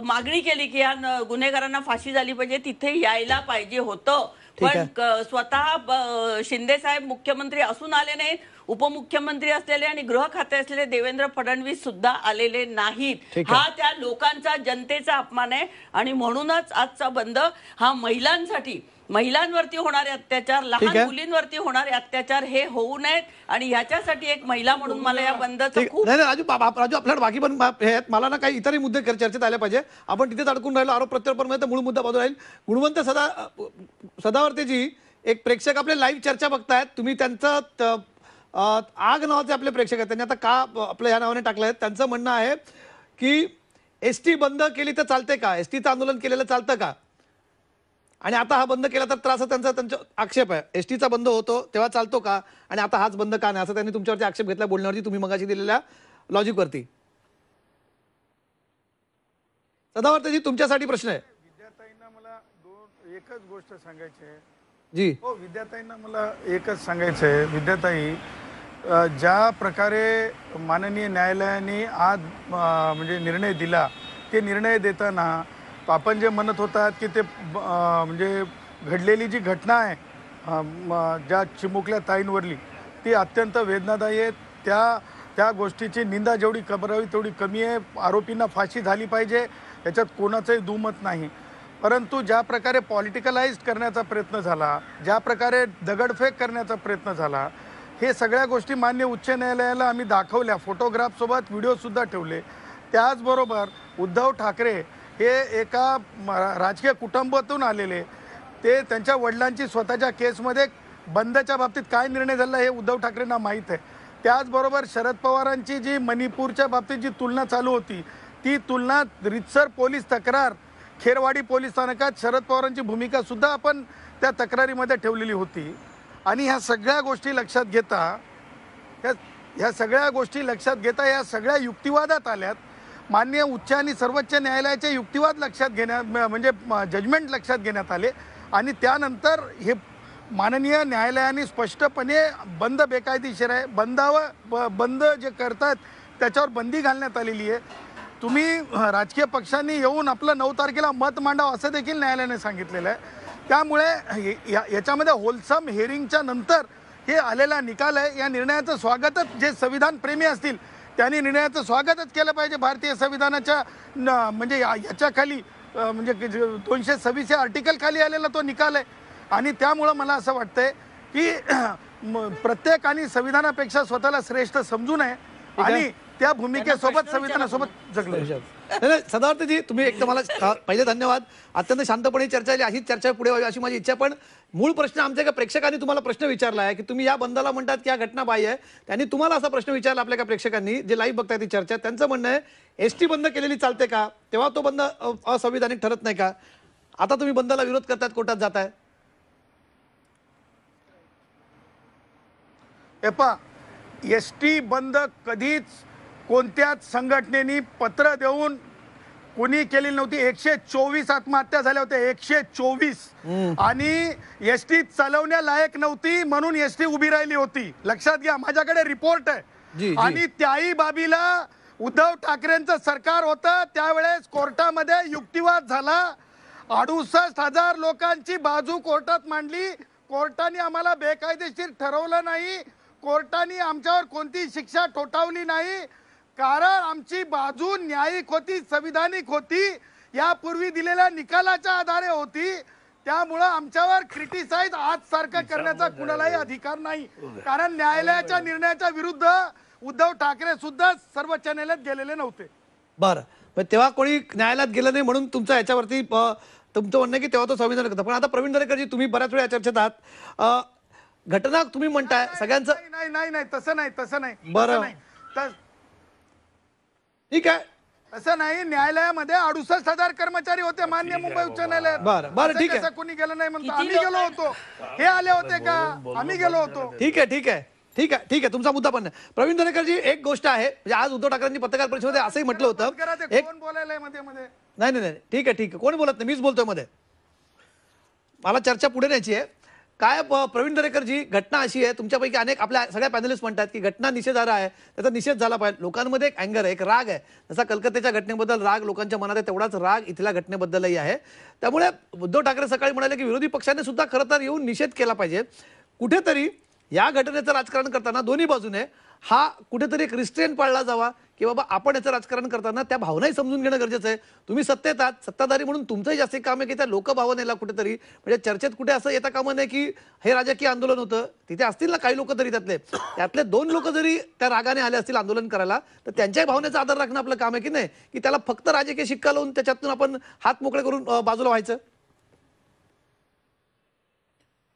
मागणी केली की या गुन्हेगारांना फाशी झाली पाहिजे, तिथे यायला पाहिजे होतं. पण स्वतः शिंदे साहेब मुख्यमंत्री असून आले नाहीत, उपमुख्यमंत्री असलेले आणि गृह खाते असलेले देवेंद्र फडणवीस सुद्धा आलेले नाहीत. हा त्या लोकांचा, जनतेचा अपमान आहे. आणि म्हणूनच आजचा बंद हा महिलांसाठी, महिलांवरती होणारे अत्याचार, लहान मुलींवरती होणारे अत्याचार हे होऊ नयेत. आणि ह्याच्यासाठी एक महिला म्हणून मला या बंदचं खूप राजू आपल्याला बाकी पण मला ना काही इतरही मुद्दे चर्चेत आले पाहिजे. आपण तिथेच अडकून राहिलो. आरोप प्रत्यारोप मूळ मुद्दा बाजूला राहील. गुणवंत सदावर्तेजी, एक प्रेक्षक आपले लाईव्ह चर्चा बघतायत. तुम्ही त्यांचं आग नावाचे आपले प्रेक्षक आहेत, त्यांनी आता का आपल्या ह्या नावाने टाकलंय. त्यांचं म्हणणं आहे की एसटी बंद केली तर चालते का, एसटीचं आंदोलन केलेलं चालतं का, आणि आता हा बंद केला तर त्रास, त्यांचा आक्षेप आहे. एसटीचा बंद होतो तेव्हा चालतो का, आणि आता हाच बंद का नाही, असं त्यांनी तुमच्यावरती आक्षेप घेतला बोलण्यावरती, तुम्ही मगाशी दिलेल्या लॉजिकवरती. सदावर्तेजी, तुमच्यासाठी प्रश्न आहे. विद्याताईंना मला एकच गोष्ट सांगायची आहे. जी हो, विद्याताईंना मला एकच सांगायचं आहे. विद्याताई, ज्या प्रकारे माननीय न्यायालयाने आज म्हणजे निर्णय दिला, ते निर्णय देताना आपण जे म्हणत होतात की ते म्हणजे घडलेली जी घटना आहे ज्या चिमुकल्या ताईंवरली, ती अत्यंत वेदनादायी आहे. त्या गोष्टीची निंदा जेवढी करावी तेवढी कमी आहे. आरोपींना फाशी झाली पाहिजे, याच्यात कोणाचंही दुमत नाही. परंतु ज्या प्रकारे पॉलिटिकलाइज्ड करण्याचा प्रयत्न झाला, ज्या प्रकारे दगडफेक करण्याचा प्रयत्न झाला, हे सगळ्या गोष्टी मान्य उच्च न्यायालयाला आम्ही दाखवल्या. फोटोग्राफसोबत व्हिडिओसुद्धा ठेवले. त्याचबरोबर उद्धव ठाकरे हे एका राजकीय कुटुंबातून आलेले, ते त्यांच्या वडिलांची स्वतःच्या केसमध्ये बंदच्या बाबतीत काय निर्णय झाला हे उद्धव ठाकरेंना माहीत आहे. त्याचबरोबर शरद पवारांची जी मणिपूरच्या बाबतीत जी तुलना चालू होती, ती तुलना रितसर पोलीस तक्रार खेरवाडी पोलीस स्थानकात शरद पवारांची भूमिका सुद्धा आपण त्या तक्रारीमध्ये ठेवलेली होती. आणि ह्या सगळ्या गोष्टी लक्षात घेता ह्या सगळ्या युक्तिवादात आल्यात. माननीय उच्च आणि सर्वोच्च न्यायालयाचे युक्तिवाद लक्षात म्हणजे जजमेंट लक्षात घेण्यात आले. आणि त्यानंतर हे माननीय न्यायालयाने स्पष्टपणे बंद बेकायदेशीर आहे, बंद जे करतात त्याच्यावर बंदी घालण्यात आलेली आहे. तुम्ही राजकीय पक्षांनी येऊन आपलं 9 तारखेला मत मांडावं असं देखील न्यायालयाने सांगितलेलं आहे. त्यामुळे याच्यामध्ये होलसम हिअरिंगच्या नंतर हे आलेला निकाल आहे. या निर्णयाचं स्वागतच, जे संविधान प्रेमी असतील त्यांनी निर्णयाचं स्वागतच केलं पाहिजे. भारतीय संविधानाच्या म्हणजे याच्या खाली म्हणजे 226 या आर्टिकल खाली आलेला तो निकाल आहे. आणि त्यामुळं मला असं वाटतंय की प्रत्येकाने संविधानापेक्षा स्वतःला श्रेष्ठ समजू नये आणि त्या भूमिकेसोबत संविधानासोबत जगलं. सदावर्तजी, तुम्ही एक तर मला पहिले धन्यवाद. अत्यंत शांतपणे चर्चा झाली, अशीच चर्चा पुढे व्हावी अशी माझी इच्छा. पण मूळ प्रश्न आमच्या एका प्रेक्षकांनी तुम्हाला प्रश्न विचारला आहे की तुम्ही या बंदाला म्हणतात की या घटना बाह्य आहे. त्यांनी तुम्हाला असा प्रश्न विचारला आपल्या एका प्रेक्षकांनी, जे लाईव्ह बघताय ती चर्चा. त्यांचं म्हणणं आहे एसटी बंद केलेली चालते का, तेव्हा तो बंद असंविधानिक ठरत नाही का? आता तुम्ही बंदाला विरोध करतायत, कोर्टात जाताय. एसटी बंद कधीच कोणत्याच संघटनेनी पत्र देऊन कोणी केलेली नव्हती. 124 आत्महत्या झाल्या होत्या, 124. आणि एसटी चालवण्यालायक नव्हती म्हणून एसटी उभी राहिली होती. लक्षात घ्या, माझ्याकडे रिपोर्ट आहे. आणि त्याही बाबीला उद्धव ठाकरेंचं सरकार होतं त्यावेळेस कोर्टामध्ये युक्तिवाद झाला. 68,000 लोकांची बाजू कोर्टात मांडली. कोर्टाने आम्हाला बेकायदेशीर ठरवलं नाही. कोर्टाने आमच्यावर कोणती शिक्षा ठोठावली नाही, कारण आमची बाजू न्यायिक होती, संविधानिक होती, यापूर्वी दिलेल्या निकालाच्या आधारे होती. त्यामुळं आमच्यावर क्रिटिसाइज आज सारखं करण्याचा कुणालाही अधिकार नाही, कारण न्यायालयाच्या निर्णयाच्या विरुद्ध उद्धव ठाकरे सुद्धा सर्वोच्च न्यायालयात गेलेले नव्हते. बरं, तेव्हा कोणी न्यायालयात गेलं नाही म्हणून तुमच्या याच्यावरती तुमचं म्हणणं की तेव्हा तो संविधान करतं. पण आता प्रवीण दरेकरजी, तुम्ही बऱ्याच वेळा चर्चेत आहात. घटना तुम्ही म्हणताय सगळ्यांचं नाही तसं नाही. बरं, ठीक आहे. असं नाही, न्यायालयामध्ये 68,000 कर्मचारी होते मान्य मुंबई उच्च न्यायालयात. बरं ठीक आहे. कोणी गेलं नाही म्हणतो. आम्ही गेलो होतो. हे आले होते का? आम्ही गेलो होतो. ठीक आहे, तुमचा मुद्दा पण नाही. प्रवीण दरेकरजी, एक गोष्ट आहे, म्हणजे आज उद्धव ठाकरेंनी पत्रकार परिषदेमध्ये असंही म्हटलं होतं. कोण बोलायलाय मध्ये? नाही, ठीक आहे, कोण बोलत नाही, मीच बोलतोय मध्ये. मला चर्चा पुढे न्यायची आहे. काय प्रवीण दरेकरजी, घटना अशी आहे, तुमच्यापैकी अनेक आपल्या सगळ्या पॅनलिस्ट म्हणतात की घटना निषेधार्ह आहे, त्याचा निषेध झाला पाहिजे. लोकांमध्ये एक अँगर आहे, एक राग आहे. जसा कलकत्त्याच्या घटनेबद्दल राग लोकांच्या मनात आहे, तेवढाच राग इथल्या घटनेबद्दलही आहे. त्यामुळे उद्धव ठाकरे सकाळी म्हणाले की विरोधी पक्षाने सुद्धा खरं तर येऊन निषेध केला पाहिजे. कुठेतरी या घटनेचं राजकारण करताना दोन्ही बाजूने हा कुठेतरी एक रिस्ट्रेंट पाळला जावा की बाबा आपण याचं राजकारण करताना त्या भावनाही समजून घेणं गरजेचं आहे. तुम्ही सत्तेत आहात, सत्ताधारी म्हणून तुमचंही जास्त काम आहे की त्या लोकभावनेला कुठेतरी, म्हणजे चर्चेत कुठे असं येता कामा नये की हे राजकीय आंदोलन होतं. तिथे असतील ना काही लोक तरी त्यातले 2 लोक जरी त्या रागाने आले असतील आंदोलन करायला, तर त्यांच्याही भावनेचा आदर राखणं आपलं काम आहे की नाही, की त्याला फक्त राजकीय शिक्का लावून त्याच्यातून आपण हात मोकळे करून बाजूला व्हायचं.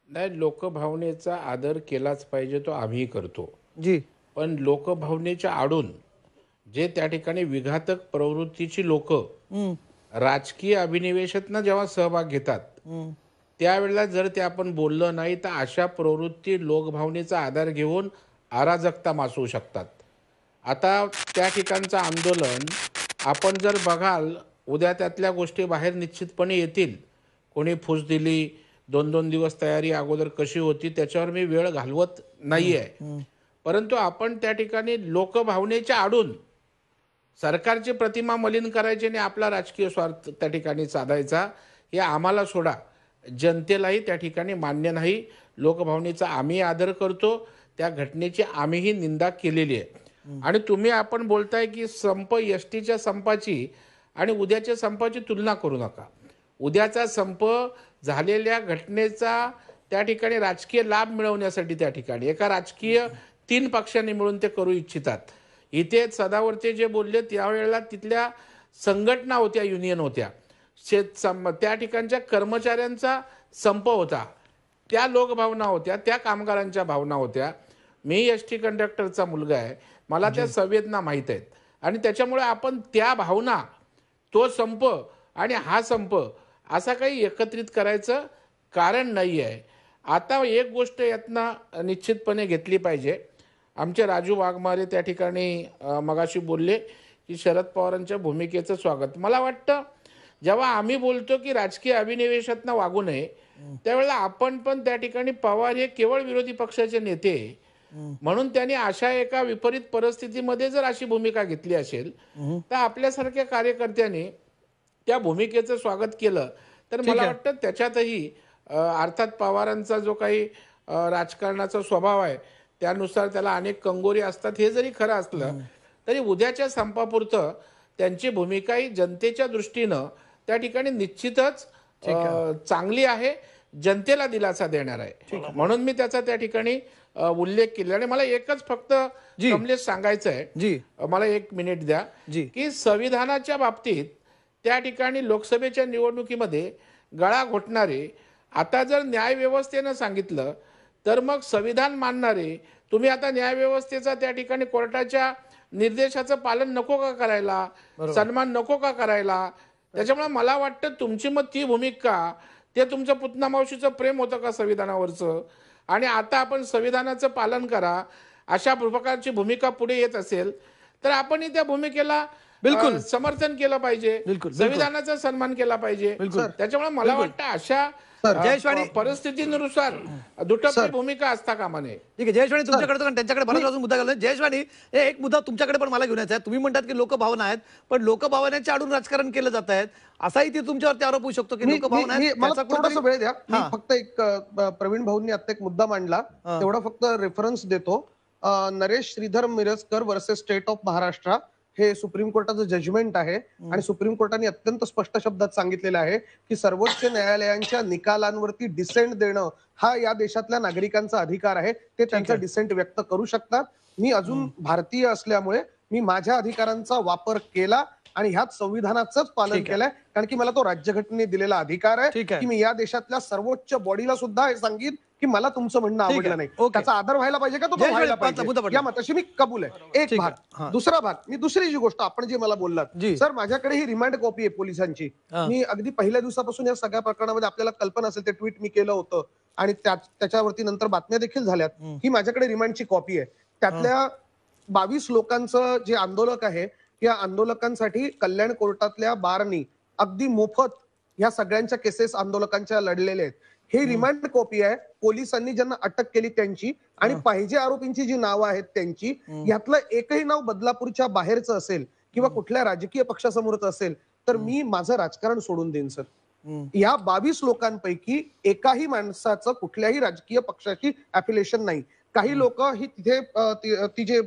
नाही, लोकभावनेचा आदर केलाच पाहिजे, तो आम्ही करतो जी. पण लोकभावनेच्या आडून जे त्या ठिकाणी विघातक प्रवृत्तीची लोक राजकीय अभिनिवेशातनं जेव्हा सहभाग घेतात त्यावेळेला जर ते आपण बोललं नाही तर अशा प्रवृत्ती लोकभावनेचा आधार घेऊन अराजकता मासवू शकतात. आता त्या ठिकाणचं आंदोलन आपण जर बघाल, उद्या त्यातल्या गोष्टी बाहेर निश्चितपणे येतील. कोणी फूस दिली, 2-2 दिवस तयारी अगोदर कशी होती, त्याच्यावर मी वेळ घालवत नाही आहे. परंतु आपण त्या ठिकाणी लोकभावनेच्या आडून सरकारची प्रतिमा मलिन करायची आणि आपला राजकीय स्वार्थ त्या ठिकाणी साधायचा, हे आम्हाला सोडा. जनतेलाही त्या ठिकाणी मान्य नाही. लोकभावनेचा आम्ही आदर करतो, त्या घटनेची आम्हीही निंदा केलेली आहे. आणि तुम्ही आपण बोलताय की संप, एसटीच्या संपाची आणि उद्याच्या संपाची तुलना करू नका. उद्याचा संप झालेल्या घटनेचा त्या ठिकाणी राजकीय लाभ मिळवण्यासाठी त्या ठिकाणी एका राजकीय 3 पक्षांनी मिळून ते करू इच्छितात. इथे सदावरचे जे बोलले त्यावेळेला तिथल्या संघटना होत्या, युनियन होत्या, त्या ठिकाणच्या कर्मचाऱ्यांचा संप होता, त्या लोकभावना होत्या, त्या कामगारांच्या भावना होत्या. मी एसटी कंडक्टरचा मुलगा आहे, मला त्या संवेदना माहीत आहेत. आणि त्याच्यामुळे आपण त्या भावना, तो संप आणि हा संप असा काही एकत्रित करायचं कारण नाही आहे. आता एक गोष्ट यातनं निश्चितपणे घेतली पाहिजे. आमचे राजू वाघमारे त्या ठिकाणी मगाशी बोलले की शरद पवारांच्या भूमिकेचं स्वागत. मला वाटतं जेव्हा आम्ही बोलतो की राजकीय अभिनिवेशातनं वागू नये, त्यावेळेला आपण पण त्या ठिकाणी पवार हे केवळ विरोधी पक्षाचे नेते म्हणून त्यांनी अशा एका विपरीत परिस्थितीमध्ये जर अशी भूमिका घेतली असेल तर आपल्यासारख्या कार्यकर्त्यांनी त्या भूमिकेचं स्वागत केलं तर मला वाटतं त्याच्यातही अर्थात पवारांचा जो काही राजकारणाचा स्वभाव आहे त्यानुसार त्याला अनेक कंगोरी असतात. हे जरी खरं असलं तरी उद्याच्या संपापुरतं त्यांची भूमिका ही जनतेच्या दृष्टीनं त्या ठिकाणी निश्चितच चांगली आहे, जनतेला दिलासा देणार आहे. म्हणून मी त्याचा त्या ठिकाणी उल्लेख केला. आणि मला एकच फक्त कमलेश सांगायचं आहे, मला 1 मिनिट द्या, की संविधानाच्या बाबतीत त्या ठिकाणी लोकसभेच्या निवडणुकीमध्ये गळा घोटणारे आता जर न्यायव्यवस्थेनं सांगितलं तर मग संविधान मानणारे तुम्ही आता न्यायव्यवस्थेचा त्या ठिकाणी कोर्टाच्या निर्देशाचं पालन नको का करायला, सन्मान नको का करायला. त्याच्यामुळे मला वाटतं तुमची मग ती भूमिका, ते तुमचं पुतना मावशीचं प्रेम होतं का संविधानावरचं, आणि आता आपण संविधानाचं पालन करा अशा प्रकारची भूमिका पुढे येत असेल तर आपण त्या भूमिकेला बिलकुल समर्थन केलं पाहिजे, संविधानाचा सन्मान केला पाहिजे. त्याच्यामुळे मला वाटतं अशा जयेशवाणी परिस्थितीनुसार दुटप्पी भूमिका असता कामा नये. ठीक आहे जयेशवाणी, तुमच्याकडे तर त्यांच्याकडे बराच अजून मुद्दा गेला. जयेशवाणी, एक मुद्दा तुमच्याकडे पण मला घेऊन यायचा आहे. तुम्ही म्हणतात की लोकभावना आहेत पण लोकभावनेच्या आडून राजकारण केलं जात आहेत, असाही ती तुमच्यावरती आरोप होऊ शकतो की लोकभावना आहेत. मला थोडासा वेळ द्या. मी फक्त एक प्रवीण भाऊंनी आता एक मुद्दा मांडला तेवढा फक्त रेफरन्स देतो. Naresh Shridhar Mirajkar versus state of Maharashtra हे सुप्रीम कोर्टाचं जजमेंट आहे आणि सुप्रीम कोर्टाने अत्यंत स्पष्ट शब्दात सांगितलेलं आहे की सर्वोच्च न्यायालयांच्या निकालांवरती डिसेंट देणं हा या देशातल्या नागरिकांचा अधिकार आहे. ते त्यांचा डिसेंट व्यक्त करू शकतात. मी अजून भारतीय असल्यामुळे मी माझ्या अधिकारांचा वापर केला आणि ह्याच संविधानाचंच पालन केलंय, कारण की मला तो राज्यघटनेने दिलेला अधिकार आहे की मी या देशातल्या सर्वोच्च बॉडीला सुद्धा हे सांगेन की मला तुमचं म्हणणं आवडलं नाही, त्याचा आदर व्हायला पाहिजे का, तो व्हायला पाहिजे, या मताशी मी कबूल आहे. एक भाग. दुसरा भाग, मी दुसरी जी गोष्ट आपण जे मला बोललात सर, माझ्याकडे ही रिमांड कॉपी आहे पोलिसांची. मी अगदी पहिल्या दिवसापासून या सगळ्या प्रकरणामध्ये आपल्याला कल्पना असेल ते ट्विट मी केलं होतं आणि त्याच्यावरती नंतर बातम्या देखील झाल्यात. ही माझ्याकडे रिमांडची कॉपी आहे. त्यातल्या 22 लोकांचं जे आंदोलक आहे या आंदोलकांसाठी कल्याण कोर्टातल्या बारनी अगदी मोफत ह्या सगळ्यांच्या केसेस आंदोलकांच्या लढलेल्या आहेत. हे रिमांड कॉपी आहे पोलिसांनी ज्यांना अटक केली त्यांची आणि पाहिजे आरोपींची जी नावं आहेत त्यांची. यातलं एकही नाव बदलापूरच्या बाहेरचं असेल किंवा कुठल्या राजकीय पक्षासमोरच असेल तर मी माझं राजकारण सोडून देईन सर. या 22 लोकांपैकी एकाही माणसाचं कुठल्याही राजकीय पक्षाशी अफिलिएशन नाही. काही लोक ही तिथे जे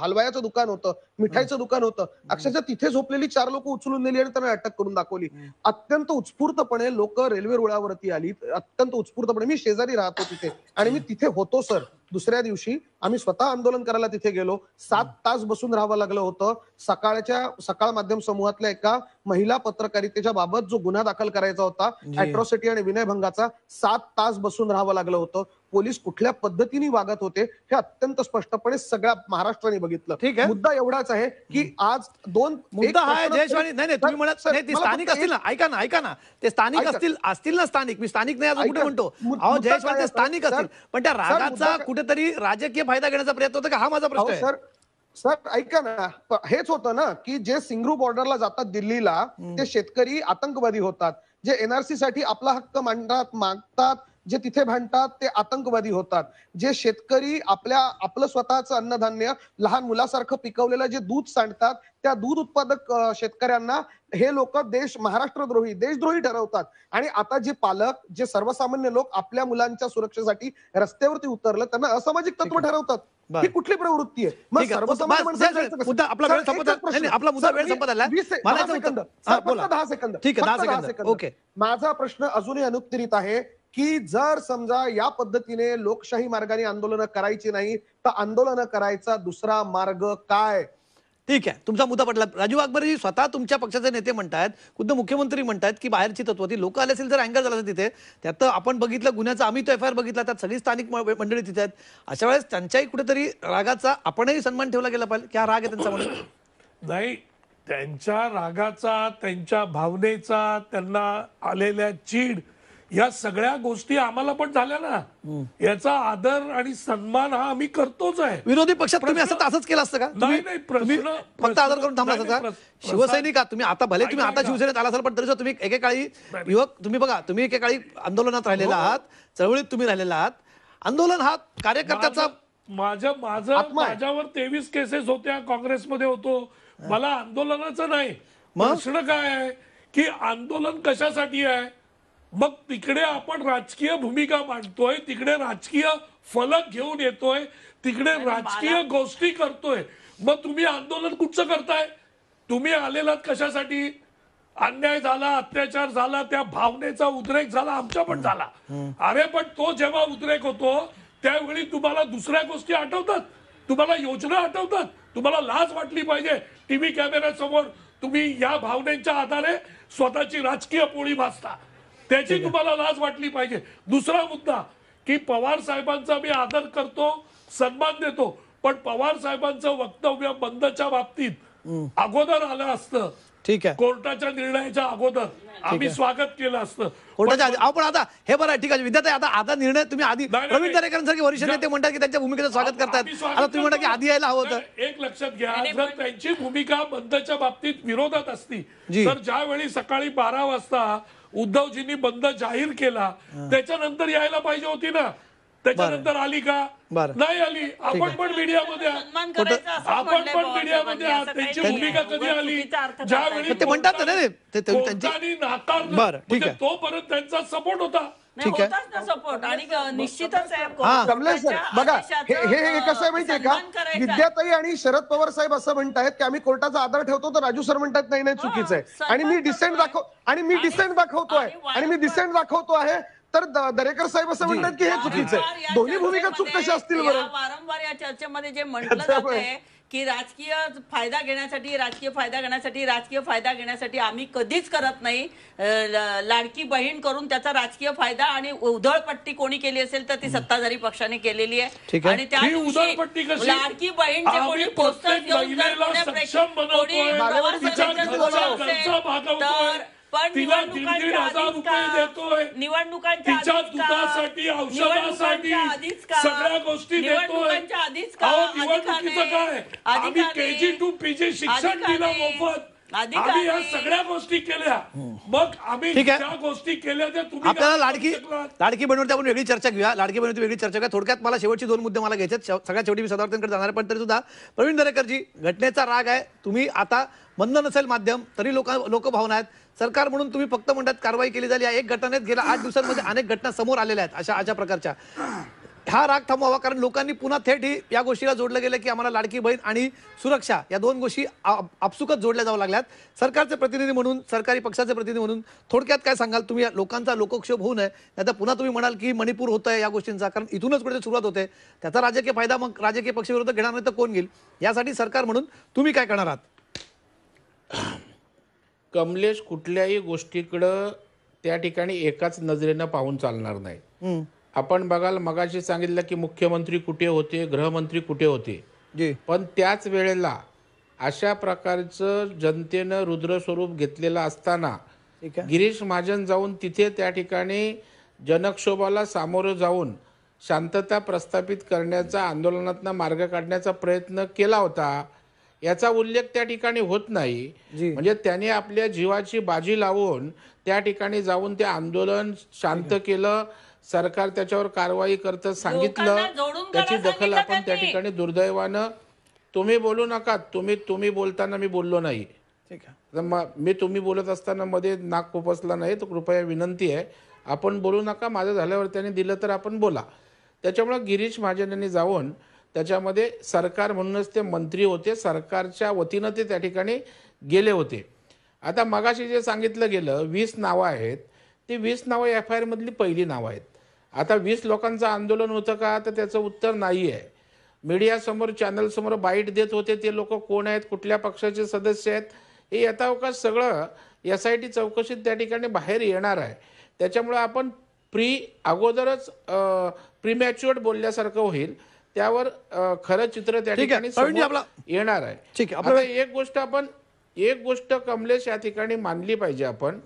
हलवायाचं दुकान होतं, मिठाईचं दुकान होतं, अक्षरशः तिथे झोपलेली 4 लोक उचलून नेली आणि त्यांना अटक करून दाखवली. अत्यंत उत्स्फूर्तपणे लोक रेल्वे रुळावरती आली, अत्यंत उत्स्फूर्तपणे. मी शेजारी राहतो तिथे आणि मी तिथे होतो सर. दुसऱ्या दिवशी आम्ही स्वतः आंदोलन करायला तिथे गेलो. 7 तास बसून राहावं लागलं होतं. सकाळ माध्यम समूहातल्या एका महिला पत्रकारितेच्या बाबत जो गुन्हा दाखल करायचा होता अॅट्रॉसिटी आणि विनयभंगाचा, 7 तास बसून राहावं लागलं होतं. पोलीस कुठल्या पद्धतीने वागत होते हे अत्यंत स्पष्टपणे सगळ्या महाराष्ट्राने बघितलं. ठीक आहे, मुद्दा एवढाच आहे की आज मुद्दा आहे जयेशवाणी. नाही तुम्ही म्हणत नाही ते स्थानिक असतील ना, ऐका ना ते स्थानिक असतील ना, स्थानिक. मी स्थानिक नाही असं कुठे म्हणतो. अहो जयेशवाणी ते स्थानिक असतील पण त्या रागाचा कुठेतरी राजकीय फायदा घेण्याचा प्रयत्न होता का, हा माझा प्रश्न आहे. सर सर ऐका ना, हेच होतं ना की जे सिंगरू बॉर्डरला जातात दिल्लीला ते शेतकरी आतंकवादी होतात, जे एनआरसी साठी आपला हक्क मागतात जे तिथे भांडतात ते आतंकवादी होतात, जे शेतकरी आपलं स्वतःचं अन्नधान्य लहान मुलासारखं पिकवलेलं जे दूध सांडतात त्या दूध उत्पादक शेतकऱ्यांना हे लोक देशद्रोही ठरवतात. आणि आता जे पालक, जे सर्वसामान्य लोक आपल्या मुलांच्या सुरक्षेसाठी रस्त्यावरती उतरलं त्यांना असामाजिक तत्व ठरवतात. ही कुठली प्रवृत्ती आहे? मग सर्वसामान्य माणसाचं मुद्दा आपला वेळ संपत आला. नाही, आपला मुद्दा वेळ संपत आला. मला याचं उत्तर- हा, बोला. 10 सेकंद. ठीक आहे, 10 फक्त 10 सेकंद. सेकंद. ओके. माझा प्रश्न अजूनही अनुत्तरित आहे की जर समजा या पद्धतीने लोकशाही मार्गाने आंदोलनं करायची नाही तर आंदोलनं करायचा दुसरा मार्ग काय? ठीक आहे, तुमचा मुद्दा पडला. राजू वाघमारे स्वतः तुमच्या पक्षाचे नेते म्हणतायत, खुद्द मुख्यमंत्री म्हणतायत की बाहेरची तत्व ती लोक आले असेल जर अँगर झाला असेल तिथे, त्यात आपण बघितलं गुन्ह्याचा आम्ही तो एफआयआर बघितला, त्यात सगळी स्थानिक मंडळी तिथे आहेत. अशा वेळेस त्यांच्याही कुठेतरी रागाचा आपणही सन्मान ठेवला गेला पाहिजे की हा राग आहे त्यांचा म्हणून. नाही, त्यांच्या रागाचा, त्यांच्या भावनेचा, त्यांना आलेल्या चीड, या सगळ्या गोष्टी आम्हाला पण झाल्या ना. याचा आदर आणि सन्मान हा आम्ही करतोच आहे. विरोधी पक्षात तुम्ही असंच केलं असतं का? नाही, तुम्ही फक्त आदर करून थांबला असता का? शिवसैनिक आहात तुम्ही, आता भले तुम्ही आता शिवसेनेत आला असाल पण तरी तुम्ही एकेकाळी युवक, तुम्ही बघा तुम्ही एकेकाळी आंदोलनात राहिलेला आहात, चळवळीत तुम्ही राहिलेला आहात. आंदोलन हा कार्यकर्त्याचा माझ्यावर 23 केसेस होत्या, काँग्रेसमध्ये होतो. मला आंदोलनाचं नाही प्रश्न. काय आहे की आंदोलन कशासाठी आहे? मग तिकडे आपण राजकीय भूमिका मांडतोय, तिकडे राजकीय फलक घेऊन येतोय, तिकडे राजकीय गोष्टी करतोय. मग तुम्ही आंदोलन कुठचं करताय? तुम्ही आलेलात कशासाठी? अन्याय झाला, अत्याचार झाला, त्या भावनेचा उद्रेक झाला, आमच्या पण झाला. अरे पण तो जेव्हा उद्रेक होतो त्यावेळी तुम्हाला दुसऱ्या गोष्टी आठवतात, तुम्हाला योजना आठवतात, तुम्हाला लाज वाटली पाहिजे. टीव्ही कॅमेऱ्यासमोर तुम्ही या भावनेच्या आधारे स्वतःची राजकीय पोळी भाजता, त्याची तुम्हाला लाज वाटली पाहिजे. दुसरा मुद्दा की पवार साहेबांचा मी आदर करतो, सन्मान देतो, पण पवार साहेबांचं वक्तव्य बंदच्या बाबतीत अगोदर आलं असतं, ठीक आहे, कोर्टाच्या निर्णयाच्या अगोदर आम्ही स्वागत केलं असतं. कोर्टाच्या आधी. आपण आता हे बरं ठीक आहे विद्यार्थी, आता निर्णय तुम्ही आधी प्रवीण दरेकरांसारखे वरिष्ठ नेते म्हणतात की त्यांच्या भूमिकेचं स्वागत करतात, आता तुम्ही म्हणता की आधी यायला हवं होतं. एक लक्षात घ्या, जर त्यांची भूमिका बंदच्या बाबतीत विरोधात असती तर ज्यावेळी सकाळी 12 वाजता उद्धवजींनी बंद जाहीर केला त्याच्यानंतर यायला पाहिजे होती ना. त्याच्यानंतर आली का? नाही आली. आपण पण मीडियामध्ये त्यांची भूमिका कधी आली? ज्यावेळी ते म्हणतात ना कोर्टाने नाकारलं, म्हणजे तोपर्यंत त्यांचा सपोर्ट होता. सपोर्ट. आणि निश्चितच कमलेश सर बघा, हे कसं आहे माहितीये का, विद्याताई आणि शरद पवार साहेब असं म्हणतायत की आम्ही कोर्टाचा आदर ठेवतो, तर राजू सर म्हणतात नाही नाही चुकीचं आहे, आणि मी डिसेंट दाखवतो आहे तर दरेकर साहेब असं म्हणतात की हे चुकीचं आहे. दोन्ही भूमिका चूक कशा असतील बरं? वारंवार या चर्चेमध्ये जे म्हटलं जातंय की राजकीय फायदा घेण्यासाठी आम्ही कधीच करत नाही. लाडकी बहीण करून त्याचा राजकीय फायदा आणि उधळपट्टी कोणी केली असेल तर ती सत्ताधारी पक्षाने केलेली आहे. आणि त्या लाडकी बहीण जे कोणी पोस्टर घेऊन पण निवडणुकांच्या आधीच का सगळ्या गोष्टी निवडणुकांच्या आधीच का आम्ही केजी टू पीजी शिक्षण दिलं मोफत, आम्ही या सगळ्या गोष्टी केल्या. मग आम्ही ज्या गोष्टी केल्या त्या तुम्ही आपल्याला लाडकी बहिणीवरती आपण वेगळी चर्चा घेऊया, लाडकी बहिणीवरती वेगळी चर्चा घेऊया. थोडक्यात मला शेवटची 2 मुद्दे मला घ्यायचे. सगळ्यात शेवटी मी सदावर्तनकडे जाणार पण तरी सुद्धा प्रवीण दरेकरजी, घटनेचा राग आहे, तुम्ही आता बंद नसेल माध्यम तरी लोक भावना आहेत. सरकार म्हणून तुम्ही फक्त म्हणतात कारवाई केली झाली. एक घटनेत गेल्या 8 दिवसांमध्ये अनेक घटना समोर आलेल्या आहेत अशा प्रकारच्या. हा राग थांबवावा, कारण लोकांनी पुन्हा थेट या गोष्टीला जोडलं गेलं की आम्हाला लाडकी बहीण आणि सुरक्षा या 2 गोष्टी आपसुकच जोडल्या जाऊ लागल्यात. सरकारचे प्रतिनिधी म्हणून, सरकारी पक्षाचे प्रतिनिधी म्हणून थोडक्यात काय सांगाल तुम्ही? लोकांचा लोकक्षोभ होऊ नये, नाही तर पुन्हा तुम्ही म्हणाल की मणिपूर होतंय या गोष्टींचा, कारण इथूनच कुठे सुरुवात होते, त्याचा राजकीय फायदा मग राजकीय पक्षविरोध घेणार नाही तर कोण घेईल? यासाठी सरकार म्हणून तुम्ही काय करणार आहात? कमलेश, कुठल्याही गोष्टीकडं त्या ठिकाणी एकाच नजरेनं पाहून चालणार नाही. आपण बघाल, मगाशी सांगितलं की मुख्यमंत्री कुठे होते, गृहमंत्री कुठे होते, पण त्याच वेळेला अशा प्रकारचं जनतेनं रुद्रस्वरूप घेतलेलं असताना गिरीश महाजन जाऊन तिथे त्या ठिकाणी जनक्षोभाला सामोरं जाऊन शांतता प्रस्थापित करण्याचा, आंदोलनातनं मार्ग काढण्याचा प्रयत्न केला होता, याचा उल्लेख त्या ठिकाणी होत नाही. म्हणजे त्याने आपल्या जीवाची बाजी लावून त्या ठिकाणी जाऊन ते आंदोलन शांत केलं. सरकार त्याच्यावर कारवाई करतं सांगितलं, लोकांना जोडून त्याची काढा दखल सांगितलं आपण त्या त्यांनी. ठिकाणी दुर्दैवानं, तुम्ही बोलू नका, तुम्ही बोलताना मी बोललो नाही. ठीक आहे. तर मग मी तुम्ही बोलत असताना मध्ये नाक खुपसला नाही, तर कृपया विनंती आहे आपण बोलू नका. माझं झाल्यावर त्याने दिलं तर आपण बोला. त्याच्यामुळे गिरीश महाजन यांनी जाऊन त्याच्यामध्ये सरकार म्हणूनच ते मंत्री होते, सरकारच्या वतीनं ते त्या ठिकाणी गेले होते. आता मगाशी जे सांगितलं गेलं 20 नावं आहेत, ती 20 नावं FIR मधली पहिली नावं आहेत. आता 20 लोकांचं आंदोलन होतं का, तर त्याचं उत्तर नाही आहे. मीडियासमोर, चॅनलसमोर बाईट देत होते ते लोक कोण आहेत, कुठल्या पक्षाचे सदस्य आहेत, हे यथावकाश सगळं SIT चौकशीत त्या ठिकाणी बाहेर येणार आहे. त्याच्यामुळे आपण अगोदरच प्रीमॅच्युअर्ड बोलल्यासारखं होईल. त्यावर खरं चित्र त्या ठीक आहे. ठिकाणी प्रवीणजी, समोर एक आहे. ठीक आहे. आता एक गोष्ट कमलेश या ठिकाणी मानली पाहिजे आपण.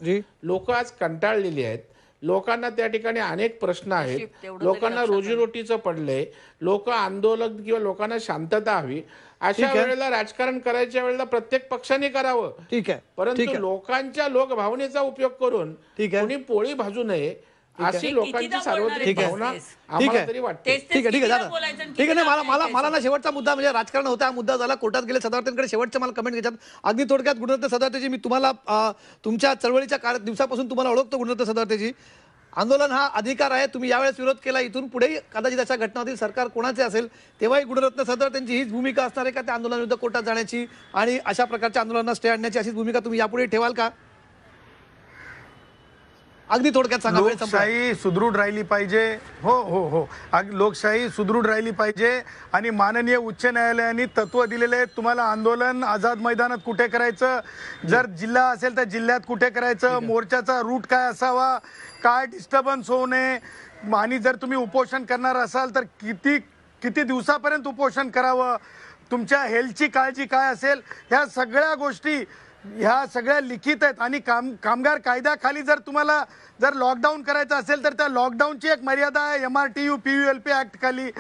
लोक आज कंटाळलेली आहेत. लोकांना त्या ठिकाणी अनेक प्रश्न आहेत. लोकांना रोजीरोटीचं पडलंय. लोक आंदोलन किंवा लोकांना शांतता हवी. अशा वेळेला राजकारण करायच्या वेळेला प्रत्येक पक्षाने करावं. ठीक आहे. परंतु लोकांच्या लोकभावनेचा उपयोग करून कोणी पोळी भाजू नये अशी लोकांची सार्वत्रिक भावना आम्हाला तरी वाटते. ठीक आहे. ठीक आहे. नाही, मला ना शेवटचा मुद्दा म्हणजे राजकारण होता, हा मुद्दा झाला, कोर्टात गेले सदावर्तेंकडे. शेवटचं मला कमेंट घ्यायच्यात. अगदी थोडक्यात गुणरत्न सदावर्तेजी, मी तुम्हाला तुमच्या चळवळीच्या दिवसापासून तुम्हाला ओळखतो गुणरत्न सदावर्तेजी. आंदोलन हा अधिकार आहे, तुम्ही यावेळेस विरोध केला, इथून पुढेही कदाचित अशा घटना होतील, सरकार कोणाचे असेल तेव्हाही गुणरत्न सदावर्तेंची हीच भूमिका असणार आहे का त्या आंदोलनाविरुद्ध कोर्टात जाण्याची आणि अशा प्रकारच्या आंदोलनांना स्टे आणण्याची अशीच भूमिका तुम्ही यापुढे ठेवाल का? अगदी थोडक्यात सांगा. लोकशाही सुदृढ राहिली पाहिजे. हो हो हो, लोकशाही सुदृढ राहिली पाहिजे. आणि माननीय उच्च न्यायालयाने तत्व दिलेले आहेत. तुम्हाला आंदोलन आझाद मैदानात कुठे करायचं, जर जिल्हा असेल तर जिल्ह्यात कुठे करायचं, मोर्चाचा रूट काय असावा, काय डिस्टर्बन्स होऊ नये, आणि जर तुम्ही उपोषण करणार असाल तर किती दिवसापर्यंत उपोषण करावं, तुमच्या हेल्थची काळजी काय असेल, ह्या सगळ्या गोष्टी ह्या सगळ्या लिखित आहेत. आणि कामगार कायद्याखाली जर तुम्हाला जर लॉकडाऊन करायचं असेल तर त्या लॉकडाऊनची एक मर्यादा आहे MRTU PULP ऍक्ट खाली.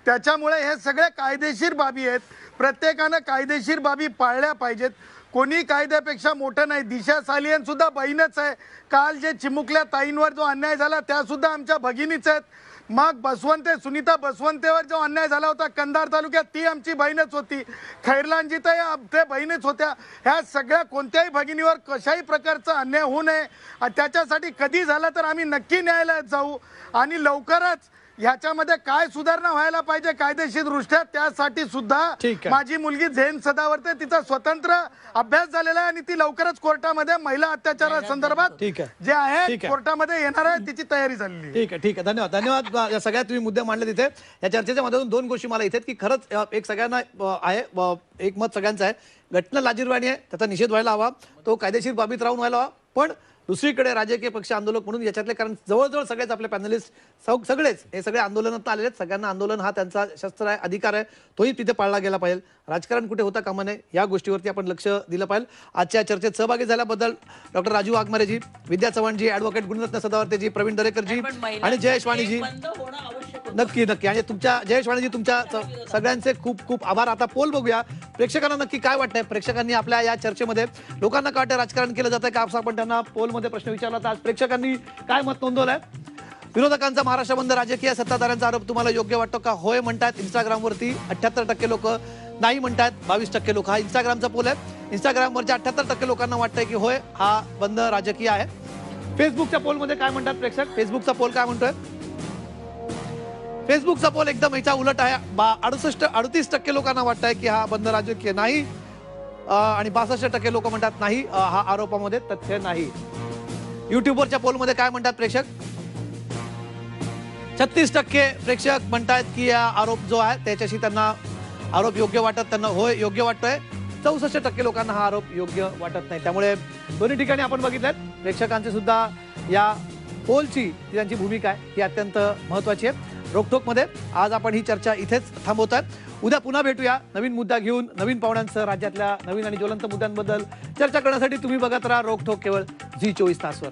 त्याच्यामुळे हे सगळे कायदेशीर बाबी आहेत. प्रत्येकानं कायदेशीर बाबी पाळल्या पाहिजेत. कोणी कायद्यापेक्षा मोठं नाही. दिशा सालियन सुद्धा बहीणच आहे. काल जे चिमुकल्या ताईंवर जो अन्याय झाला त्या सुद्धा आमच्या भगिनीच आहेत. मग सुनीता बसवंतेवर जो अन्याय झाला होता कंधार तालुक्यात, ती आमची बहीणच होती. खैरलांजी ते बहीणच होत्या. ह्या सगळ्या कोणत्याही भगिनीवर कशाही प्रकारचा अन्याय होऊ नये, त्याच्यासाठी कधी झाला तर आम्ही नक्की न्यायालयात जाऊ. आणि लवकरच ह्याच्यामध्ये काय सुधारणा व्हायला पाहिजे कायदेशीर दृष्ट्या, त्यासाठी सुद्धा माझी मुलगी झेन सदावर्ते, तिचा स्वतंत्र अभ्यास झालेला आहे आणि ती लवकरच कोर्टामध्ये महिला अत्याचारासंदर्भात जे आहे कोर्टामध्ये येणार आहे, तिची तयारी झालेली. ठीक आहे. धन्यवाद. या सगळ्या तुम्ही मुद्दे मांडले तिथे. या चर्चेच्या माध्यमातून दोन गोष्टी मला इथे की खरंच एक सगळ्यांना आहे, एक मत सगळ्यांचं आहे, घटना लाजिरवाणी आहे, त्याचा निषेध व्हायला हवा, तो कायदेशीर बाबीत राहून व्हायला हवा. पण दुसरीकडे राजकीय पक्ष आंदोलक म्हणून याच्यातले, कारण जवळजवळ सगळेच आपले पॅनलिस्ट सगळेच हे सगळे आंदोलनात आलेले आहेत. सगळ्यांना आंदोलन हा त्यांचा शस्त्र आहे, अधिकार आहे, तोही तिथे पाळला गेला पाहिजे. राजकारण कुठे होता कामा नये, या गोष्टीवरती आपण लक्ष दिलं पाहिजे. आजच्या चर्चेत सहभागी झाल्याबद्दल डॉक्टर राजू वाघमारेजी, विद्या चव्हाणजी, ॲडव्होकेट गुणरत्न सदावर्तेजी, प्रवीण दरेकरजी आणि जयेश वाणीजी, नक्की. आणि तुमच्या जयेश वाणीजी, तुमच्या सगळ्यांचे खूप खूप आभार. आता पोल बघूया, प्रेक्षकांना नक्की काय वाटतंय. प्रेक्षकांनी आपल्या या चर्चेमध्ये लोकांना काय वाटतं, राजकारण केलं जातंय का, असं आपण त्यांना पोलमध्ये प्रश्न विचारला. तर आज प्रेक्षकांनी काय मत नोंदवलंय. विरोधकांचा महाराष्ट्र बंद राजकीय सत्ताधाऱ्यांचा आरोप तुम्हाला योग्य वाटतो का? होय म्हणतात इंस्टाग्रामवरती 78% लोक, नाही म्हणतात 22% लोक. हा इंस्टाग्रामचा पोल आहे. इंस्टाग्रामवरच्या 78% लोकांना वाटतंय की होय, हा बंद राजकीय आहे. फेसबुकच्या पोलमध्ये काय म्हणतात प्रेक्षक? फेसबुकचा पोल काय म्हणतोय? फेसबुकचा पोल एकदम याच्या उलट आहे. 38% लोकांना वाटतंय की हा बंद राजकीय नाही आणि 62% लोक म्हणतात नाही, हा आरोपामध्ये तथ्य नाही. युट्यूबवरच्या पोलमध्ये काय म्हणतात प्रेक्षक? 36% प्रेक्षक म्हणतात की हा आरोप जो आहे त्याच्याशी त्यांना आरोप योग्य वाटत, त्यांना होय योग्य वाटतोय. 64% लोकांना हा आरोप योग्य वाटत नाही. त्यामुळे दोन्ही ठिकाणी आपण बघितलं प्रेक्षकांची सुद्धा या पोलची त्यांची भूमिका आहे ही अत्यंत महत्वाची आहे. रोकठोकमध्ये आज आपण ही चर्चा इथेच थांबवतोय. उद्या पुन्हा भेटूया नवीन मुद्दा घेऊन, नवीन पाहुण्यांसह. राज्यातल्या नवीन आणि ज्वलंत मुद्द्यांबद्दल चर्चा करण्यासाठी तुम्ही बघत राहा रोकठोक, केवळ झी 24 तासवर.